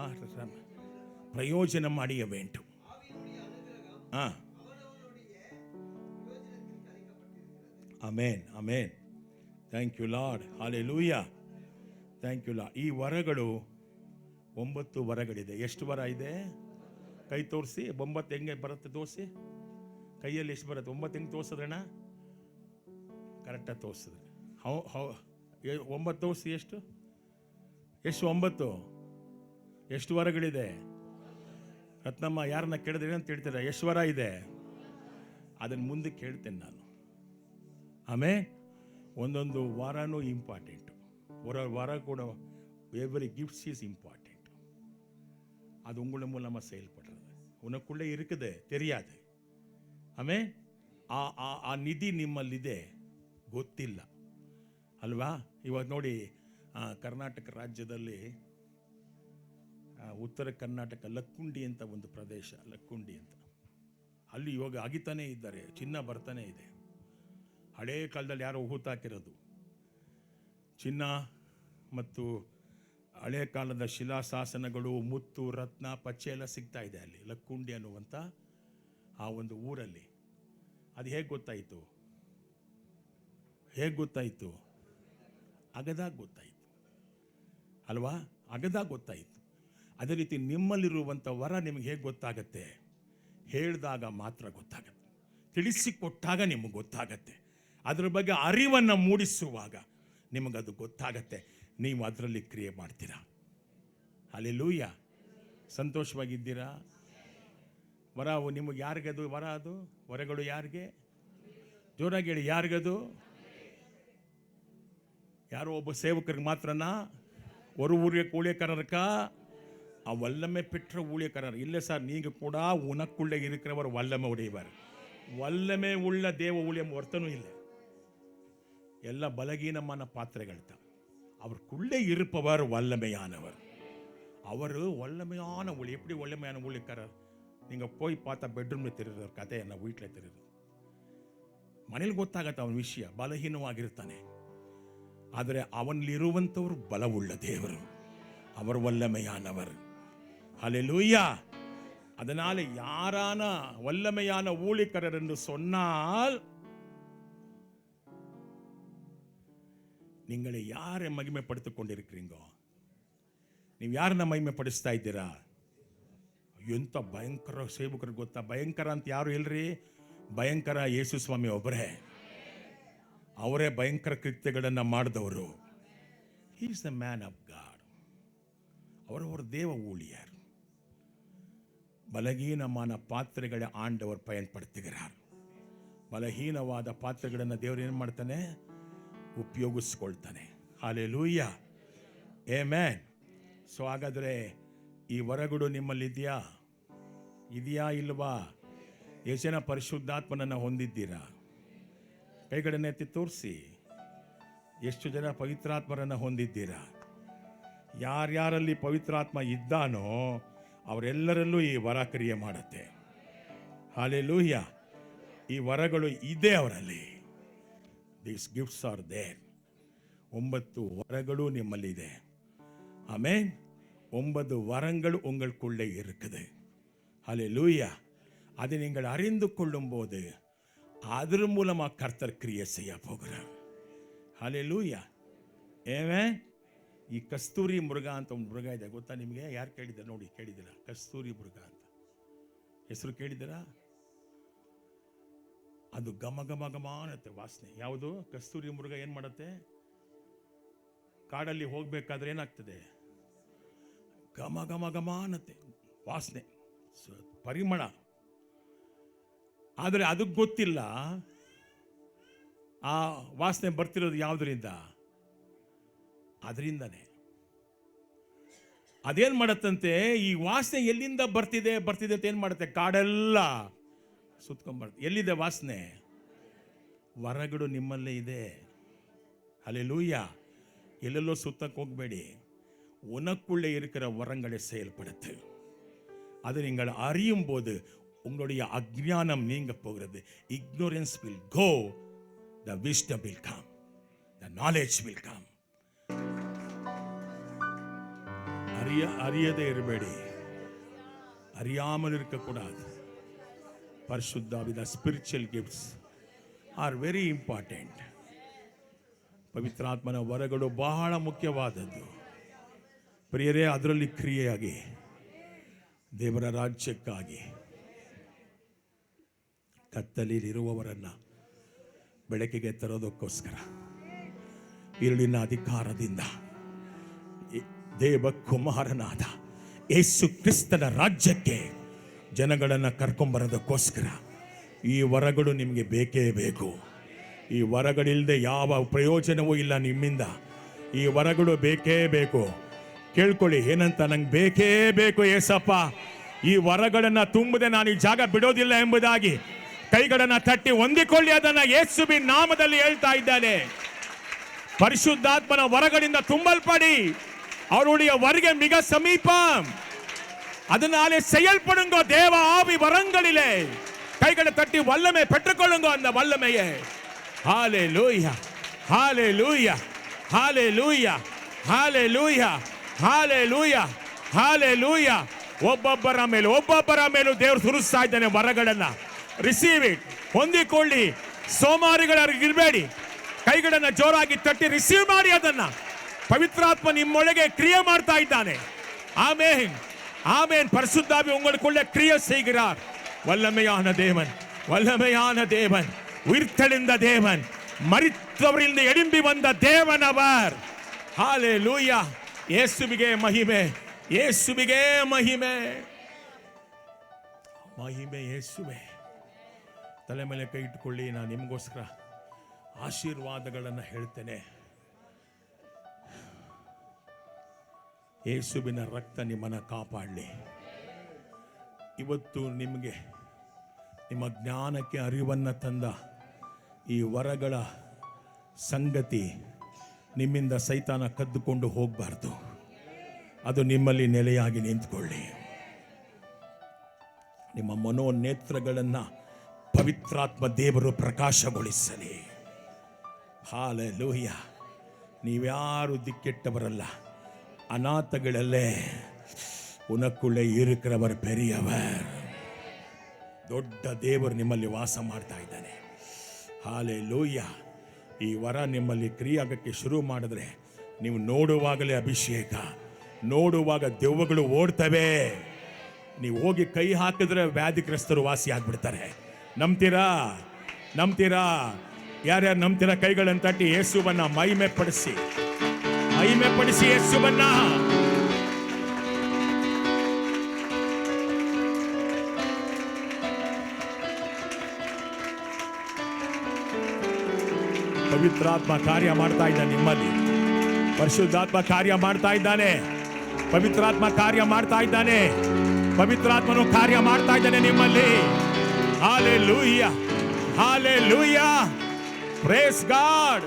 பிரயோஜனம் அடைய வேண்டும். Amen amen. Thank you lord. Hallelujah. Thank you lord. ಈ ವರಗಳು 9 ವರಗಳಿದೆ. ಎಷ್ಟು ವರ ಇದೆ? ಕೈ ತೋರಿಸಿ. 9 ಹೆಂಗೆ ಬರುತ್ತೆ ತೋರಿಸಿ. ಕೈಯಲ್ಲಿ ಎಷ್ಟು ಬರುತ್ತೆ? 9 ಹೆಂಗೆ ತೋರಿಸಿದ್ರಣ್ಣ? ಕರೆಕ್ಟಾಗಿ ತೋರಿಸಿದ್ರೆ. 9 ತೋರಿಸಿ. ಎಷ್ಟು 9? ಎಷ್ಟು ವರಗಳಿದೆ? ರತ್ನಮ್ಮ ಯಾರನ್ನ ಕೇಳಿದ್ರೆ ಅಂತ ಹೇಳ್ತೀರ? ಎಷ್ಟು ವರ ಇದೆ? ಅದನ್ನು ಮುಂದೆ ಕೇಳ್ತೇನೆ ನಾನು. ಆಮೇಲೆ ಒಂದೊಂದು ವಾರನೂ ಇಂಪಾರ್ಟೆಂಟು. வர கூட எவ்ரி கிஃப்ட்ஸ் இஸ் இம்பார்ட்டன்ட். அது உங்களை மூலமாக செயல்படுறது. உனக்குள்ளே இருக்குது, தெரியாது. ಆಮೇಲೆ ಆ ನಿಧಿ ನಿಮ್ಮಲ್ಲಿದೆ, ಗೊತ್ತಿಲ್ಲ ಅಲ್ವಾ? ಇವಾಗ ನೋಡಿ, ಕರ್ನಾಟಕ ರಾಜ್ಯದಲ್ಲಿ ಉತ್ತರ ಕರ್ನಾಟಕ ಲಕ್ಕುಂಡಿ ಅಂತ ಒಂದು ಪ್ರದೇಶ, ಲಕ್ಕುಂಡಿ ಅಂತ, ಅಲ್ಲಿ ಇವಾಗ ಅಗಿತಾನೇ ಇದ್ದಾರೆ, ಚಿನ್ನ ಬರ್ತಾನೆ ಇದೆ. ಹಳೇ ಕಾಲದಲ್ಲಿ ಯಾರೋ ಹೂತಾಕಿರೋದು ಚಿನ್ನ ಮತ್ತು ಹಳೆ ಕಾಲದ ಶಿಲಾಶಾಸನಗಳು, ಮುತ್ತು, ರತ್ನ, ಪಚ್ಚೆ ಎಲ್ಲ ಸಿಗ್ತಾ ಇದೆ ಅಲ್ಲಿ ಲಕ್ಕುಂಡಿ ಅನ್ನುವಂಥ ಆ ಒಂದು ಊರಲ್ಲಿ. ಅದು ಹೇಗೆ ಗೊತ್ತಾಯಿತು? ಅಗದಾಗ ಗೊತ್ತಾಯಿತು ಅಲ್ವಾ? ಅಗದಾಗ ಗೊತ್ತಾಯಿತು. ಅದೇ ರೀತಿ ನಿಮ್ಮಲ್ಲಿರುವಂಥ ವರ ನಿಮಗೆ ಹೇಗೆ ಗೊತ್ತಾಗತ್ತೆ? ಹೇಳಿದಾಗ ಮಾತ್ರ ಗೊತ್ತಾಗತ್ತೆ, ತಿಳಿಸಿಕೊಟ್ಟಾಗ ನಿಮಗೆ ಗೊತ್ತಾಗತ್ತೆ. ಅದರ ಬಗ್ಗೆ ಅರಿವನ್ನು ಮೂಡಿಸುವಾಗ ನಿಮಗದು ಗೊತ್ತಾಗತ್ತೆ. ನೀವು ಅದರಲ್ಲಿ ಕ್ರಿಯೆ ಮಾಡ್ತೀರಾ. ಹಲ್ಲೆಲೂಯಾ. ಸಂತೋಷವಾಗಿದ್ದೀರಾ? ವರ ನಿಮಗೆ ಯಾರಿಗದು ವರ? ಅದು ವರಗಳು ಯಾರಿಗೆ? ಜೋರಾಗಿ ಹೇಳಿ, ಯಾರಿಗದು? ಯಾರೋ ಒಬ್ಬ ಸೇವಕರಿಗೆ ಮಾತ್ರನಾ? ஒரு ஊழியக்காரருக்கா? வல்லமை பெற்ற ஊழியக்காரர் இல்லை சார், நீங்கள் கூட உனக்குள்ளே இருக்கிறவர் வல்லமை உடையவர். வல்லமை உள்ள தேவ ஊழியம் ஒருத்தனும் இல்லை, ಎಲ್ಲ ಬಲಹೀನமான ಪಾತ್ರೆಗಳು தான். அவருக்குள்ளே இருப்பவர் வல்லமையானவர். அவர் வல்லமையான ஊழி. எப்படி வல்லமையான ஊழியக்காரர்? நீங்கள் போய் பார்த்தா ಬೆಡ್ರೂಮ್ನಲ್ಲಿ ತಿರುಗಿದ ಕತೆ ನಾವು ವೀಟ್ಲೆ ತಿರುಗಿದ ಮನೇಲಿ ಗೊತ್ತಾಗತ್ತೆ ಅವನ ವಿಷಯ. ಬಲಹೀನವಾಗಿರ್ತಾನೆ, ಆದರೆ ಅವನಲ್ಲಿರುವಂಥವರು ಬಲವುಳ್ಳ ದೇವರು, அவர் வல்லமையானவர். ஹல்லேலூயா. அதனால யாரான வல்லமையான ஊழியக்காரர் என்று சொன்னால் நீங்களை யாரை மகிமைப்படுத்திக் கொண்டிருக்கிறீங்க? ನೀವು ಯಾರನ್ನ ಮಹಿಮೆಪಡಿಸ್ತಾ ಇದ್ದೀರಾ? ಎಂಥ ಭಯಂಕರ ಸೇವಕರು ಗೊತ್ತಾ? ಭಯಂಕರ ಅಂತ ಯಾರು ಇಲ್ರಿ, ಭಯಂಕರ ಯೇಸು ಸ್ವಾಮಿ ಒಬ್ಬರೇ. ಅವರೇ ಭಯಂಕರ ಕೃತ್ಯಗಳನ್ನು ಮಾಡಿದವರು. He is the man of god. ಅವರವರು ದೇವ ஊழியர். பலகீனமான ಪಾತ್ರೆಗಳ ಆಂಡವರು பயன்படுத்துகிறார். ಬಲಹೀನವಾದ ಪಾತ್ರೆಗಳನ್ನು ದೇವರು ಏನು ಮಾಡ್ತಾನೆ? ಉಪಯೋಗಿಸ್ಕೊಳ್ತಾನೆ. Hallelujah, amen. ಸೊ ಹಾಗಾದರೆ ಈ ವರಗಳು ನಿಮ್ಮಲ್ಲಿದೆಯಾ? ಇದೆಯಾ ಇಲ್ವಾ? ಎಷ್ಟು ಜನ ಪರಿಶುದ್ಧಾತ್ಮನನ್ನು ಹೊಂದಿದ್ದೀರಾ? ಕೈಗಳನ್ನು ಎತ್ತಿ ತೋರಿಸಿ. ಎಷ್ಟು ಜನ ಪವಿತ್ರಾತ್ಮರನ್ನು ಹೊಂದಿದ್ದೀರಾ? ಯಾರ್ಯಾರಲ್ಲಿ ಪವಿತ್ರಾತ್ಮ ಇದ್ದಾನೋ ಅವರೆಲ್ಲರಲ್ಲೂ ಈ ವರ ಕ್ರಿಯೆ ಮಾಡುತ್ತೆ. ಹಲ್ಲೆಲೂಯಾ. ಈ ವರಗಳು ಇದೆ ಅವರಲ್ಲಿ. These gifts are there. 9 ವರಗಳು ನಿಮ್ಮಲ್ಲಿದೆ. ಆಮೆನ್. 9 வரங்கள் உங்களுக்குள்ளே இருக்குது. ஹல்லேலூயா. அதை நீங்கள் அறிந்து கொள்ளும் போது அதன் மூலமாக கர்த்தர் கிரியை செய்ய போகிறார். ஹல்லேலூயா, ಆಮೆನ್. ಈ ಕಸ್ತೂರಿ ಮೃಗ ಅಂತ ಒಂದು ಮೃಗ ಇದೆ, ಗೊತ್ತಾ ನಿಮಗೆ? ಯಾರು ಕೇಳಿದ್ದಾರೆ ನೋಡಿ? ಕೇಳಿದ್ದೀರಾ? ಕಸ್ತೂರಿ ಮೃಗ ಅಂತ ಹೆಸರು ಕೇಳಿದ್ದೀರಾ? ಅದು ಘಮ ಘಮ ಘಮ ಅನ್ನತ್ತೆ ವಾಸನೆ. ಯಾವುದು? ಕಸ್ತೂರಿ ಮೃಗ ಏನು ಮಾಡುತ್ತೆ? ಕಾಡಲ್ಲಿ ಹೋಗ್ಬೇಕಾದ್ರೆ ಏನಾಗ್ತದೆ? ಘಮ ಘಮ ಘಮ ಅನ್ನತ್ತೆ ವಾಸನೆ, ಪರಿಮಳ. ಆದರೆ ಅದಕ್ಕೆ ಗೊತ್ತಿಲ್ಲ ಆ ವಾಸನೆ ಬರ್ತಿರೋದು ಯಾವುದರಿಂದ? ಅದರಿಂದನೇ. ಅದೇನು ಮಾಡತ್ತಂತೆ? ಈ ವಾಸನೆ ಎಲ್ಲಿಂದ ಬರ್ತಿದೆ ಅಂತ ಏನು ಮಾಡುತ್ತೆ? ಕಾಡೆಲ್ಲ ಸುತ್ಕೊಂಡ್ಬರುತ್ತೆ. ಎಲ್ಲಿದೆ ವಾಸನೆ? ವರಗಳು ನಿಮ್ಮಲ್ಲೇ ಇದೆ. ಹಲ್ಲೆಲೂಯಾ. ಎಲ್ಲೆಲ್ಲೋ ಸುತ್ತಕ್ಕೆ ಹೋಗಬೇಡಿ. உனக்குள்ளே இருக்கிற வரங்களை செயல்படுத்து. அது நீங்கள் அறியும் போது உங்களுடைய அஜ்ஞானம் நீங்க போகிறது. ignorance will go, the wisdom will come, the knowledge will come. அறியதே ಇರಬೇಡಿ, அறியாமல் இருக்கக்கூடாது. ಪರಿಶುದ್ಧಾತ್ಮ, the spiritual gifts are very important. ಪವಿತ್ರಾತ್ಮನ ವರಗಳು ಬಹಳ ಮುಖ್ಯವಾದದ್ದು ಪ್ರಿಯರೇ. ಅದರಲ್ಲಿ ಕ್ರಿಯೆಯಾಗಿ ದೇವರ ರಾಜ್ಯಕ್ಕಾಗಿ ಕತ್ತಲೆಯಲ್ಲಿರುವವರನ್ನು ಬೆಳಕಿಗೆ ತರೋದಕ್ಕೋಸ್ಕರ ಇರುಳಿನ ಅಧಿಕಾರದಿಂದ ದೇವಕುಮಾರನಾದ ಯೇಸು ಕ್ರಿಸ್ತನ ರಾಜ್ಯಕ್ಕೆ ಜನಗಳನ್ನು ಕರ್ಕೊಂಬರೋದಕ್ಕೋಸ್ಕರ ಈ ವರಗಳು ನಿಮಗೆ ಬೇಕೇ ಬೇಕು. ಈ ವರಗಳಿಲ್ಲದೆ ಯಾವ ಪ್ರಯೋಜನವೂ ಇಲ್ಲ ನಿಮ್ಮಿಂದ. ಈ ವರಗಳು ಬೇಕೇ ಬೇಕು. ಕೇಳ್ಕೊಳ್ಳಿ ಏನಂತ? ನಂಗೆ ಬೇಕೇ ಬೇಕು ಏಸಪ್ಪ. ಈ ವರಗಳನ್ನು ತುಂಬದೆ ನಾನು ಈ ಜಾಗ ಬಿಡೋದಿಲ್ಲ ಎಂಬುದಾಗಿ ಕೈಗಳನ್ನು ತಟ್ಟಿ ಹೊಂದಿಕೊಳ್ಳಿ. ಅದನ್ನು ಯೇಸುವಿನ ನಾಮದಲ್ಲಿ ಹೇಳ್ತಾ ಇದ್ದಾನೆ. ಪರಿಶುದ್ಧಾತ್ಮನ ವರಗಳಿಂದ ತುಂಬಲ್ಪಡಿ. அவருடைய வருகை மிக சமீபம். அதனாலே செயல்படுங்க தேவ ஆவி வரங்களிலே. கைகளை தட்டி வல்லமை பெற்றுக்கொள்ளுங்க அந்த வல்லமையை. ஹalleluya, ஹalleluya, ஹalleluya, ஹalleluya, ஹalleluya, ஹalleluya. ಒಬ್ಬೊಬ್ಬರ ಮೇಲೂ ದೇವರು ಸುರಿಸ್ತಾ ಇದ್ದಾನೆ ವರಗಳನ್ನ. Receive it, ಹೊಂದಿಕೊಳ್ಳಿ. ಸೋಮಾರಿಗಳಾಗಿರಬೇಡಿ. ಕೈಗಳನ್ನು ಜೋರಾಗಿ ತಟ್ಟಿ ರಿಸೀವ್ ಮಾಡಿ ಅದನ್ನ. ಪವಿತ್ರಾತ್ಮ ನಿಮ್ಮೊಳಗೆ ಕ್ರಿಯೆ ಮಾಡ್ತಾ ಇದ್ದಾನೆ. ஆமென், ஆமென். பரிசுத்தாவி உங்களுக்குள்ள கிரியை செய்கிறார். வல்லமையான தேவன், வல்லமையான தேவன், உயிர்த்தெழுந்த தேவன், மரித்தவரிலிருந்து எழும்பி வந்த தேவன் அவர். ஹalleluya. இயேசுவிಗೆ ಮಹಿಮೆ. ಯೇಸುವಿಗೆ ಮಹಿಮೆ, ಮಹಿಮೆ ಯೇಸುವೆ. ತಲೆ ಮೇಲೆ ಕೈ ಇಟ್ಕೊಳ್ಳಿ. ನಾನು ನಿಮಗೋಸ್ಕರ ಆಶೀರ್ವಾದಗಳನ್ನು ಹೇಳ್ತೇನೆ. ಯೇಸುವಿನ ರಕ್ತ ನಿಮ್ಮನ್ನು ಕಾಪಾಡಲಿ. ಇವತ್ತು ನಿಮಗೆ ನಿಮ್ಮ ಜ್ಞಾನಕ್ಕೆ ಅರಿವನ್ನು ತಂದ ಈ ವರಗಳ ಸಂಗತಿ ನಿಮ್ಮಿಂದ ಸೈತಾನ ಕದ್ದುಕೊಂಡು ಹೋಗಬಾರ್ದು. ಅದು ನಿಮ್ಮಲ್ಲಿ ನೆಲೆಯಾಗಿ ನಿಂತ್ಕೊಳ್ಳಿ. ನಿಮ್ಮ ಮನೋನೇತ್ರಗಳನ್ನು ಪವಿತ್ರಾತ್ಮ ದೇವರು ಪ್ರಕಾಶಗೊಳಿಸಲಿ. ಹಾಲೆಲೂಯ. ನೀವ್ಯಾರು ದಿಕ್ಕೆಟ್ಟವರಲ್ಲ, ಅನಾಥಗಳಲ್ಲೇ ಉನಕ್ಕುಳ್ಳೆ இருக்கிறவர் பெரியவர். ದೊಡ್ಡ ದೇವರು ನಿಮ್ಮಲ್ಲಿ ವಾಸ ಮಾಡ್ತಾ ಇದ್ದಾನೆ. ಹಾಲೆಲೂಯ. ಈ ವರ ನಿಮ್ಮಲ್ಲಿ ಕ್ರಿಯಾಗಕ್ಕೆ ಶುರು ಮಾಡಿದ್ರೆ ನೀವು ನೋಡುವಾಗಲೇ ಅಭಿಷೇಕ, ನೋಡುವಾಗ ದೆವ್ವಗಳು ಓಡ್ತವೆ. ನೀವು ಹೋಗಿ ಕೈ ಹಾಕಿದ್ರೆ ವ್ಯಾಧಿಗ್ರಸ್ತರು ವಾಸಿ ಆಗ್ಬಿಡ್ತಾರೆ. ನಂಬ್ತೀರಾ? ನಂಬ್ತೀರಾ? ಯಾರ್ಯಾರು ನಂಬ್ತೀರಾ? ಕೈಗಳನ್ನು ತಟ್ಟಿ ಯೇಸುವನ್ನ ಮಹಿಮೆ ಪಡಿಸಿ, ಮಹಿಮೆ ಪಡಿಸಿ ಯೇಸುವನ್ನ. ಪವಿತ್ರಾತ್ಮ ಕಾರ್ಯ ಮಾಡ್ತಾ ಇದ್ದಾನೆ ನಿಮ್ಮಲ್ಲಿ. ಪರಿಶುದ್ಧಾತ್ಮ ಕಾರ್ಯ ಮಾಡ್ತಾ ಇದ್ದಾನೆ. ಪವಿತ್ರಾತ್ಮ ಕಾರ್ಯ ಮಾಡ್ತಾ ಇದ್ದಾನೆ. ಪವಿತ್ರಾತ್ಮನು ಕಾರ್ಯ ಮಾಡ್ತಾ ಇದ್ದಾನೆ ನಿಮ್ಮಲ್ಲಿ. Hallelujah, hallelujah, praise god.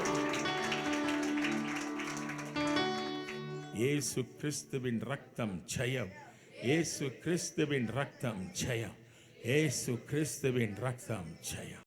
Yesu ಕ್ರಿಸ್ತುವಿನ ರಕ್ತಂ ಜಯಂ, ಯೇಸು ಕ್ರಿಸ್ತುವಿನ ರಕ್ತಂ ಜಯಂ, ಯೇಸು ಕ್ರಿಸ್ತುವಿನ ರಕ್ತಂ ಜಯಂ.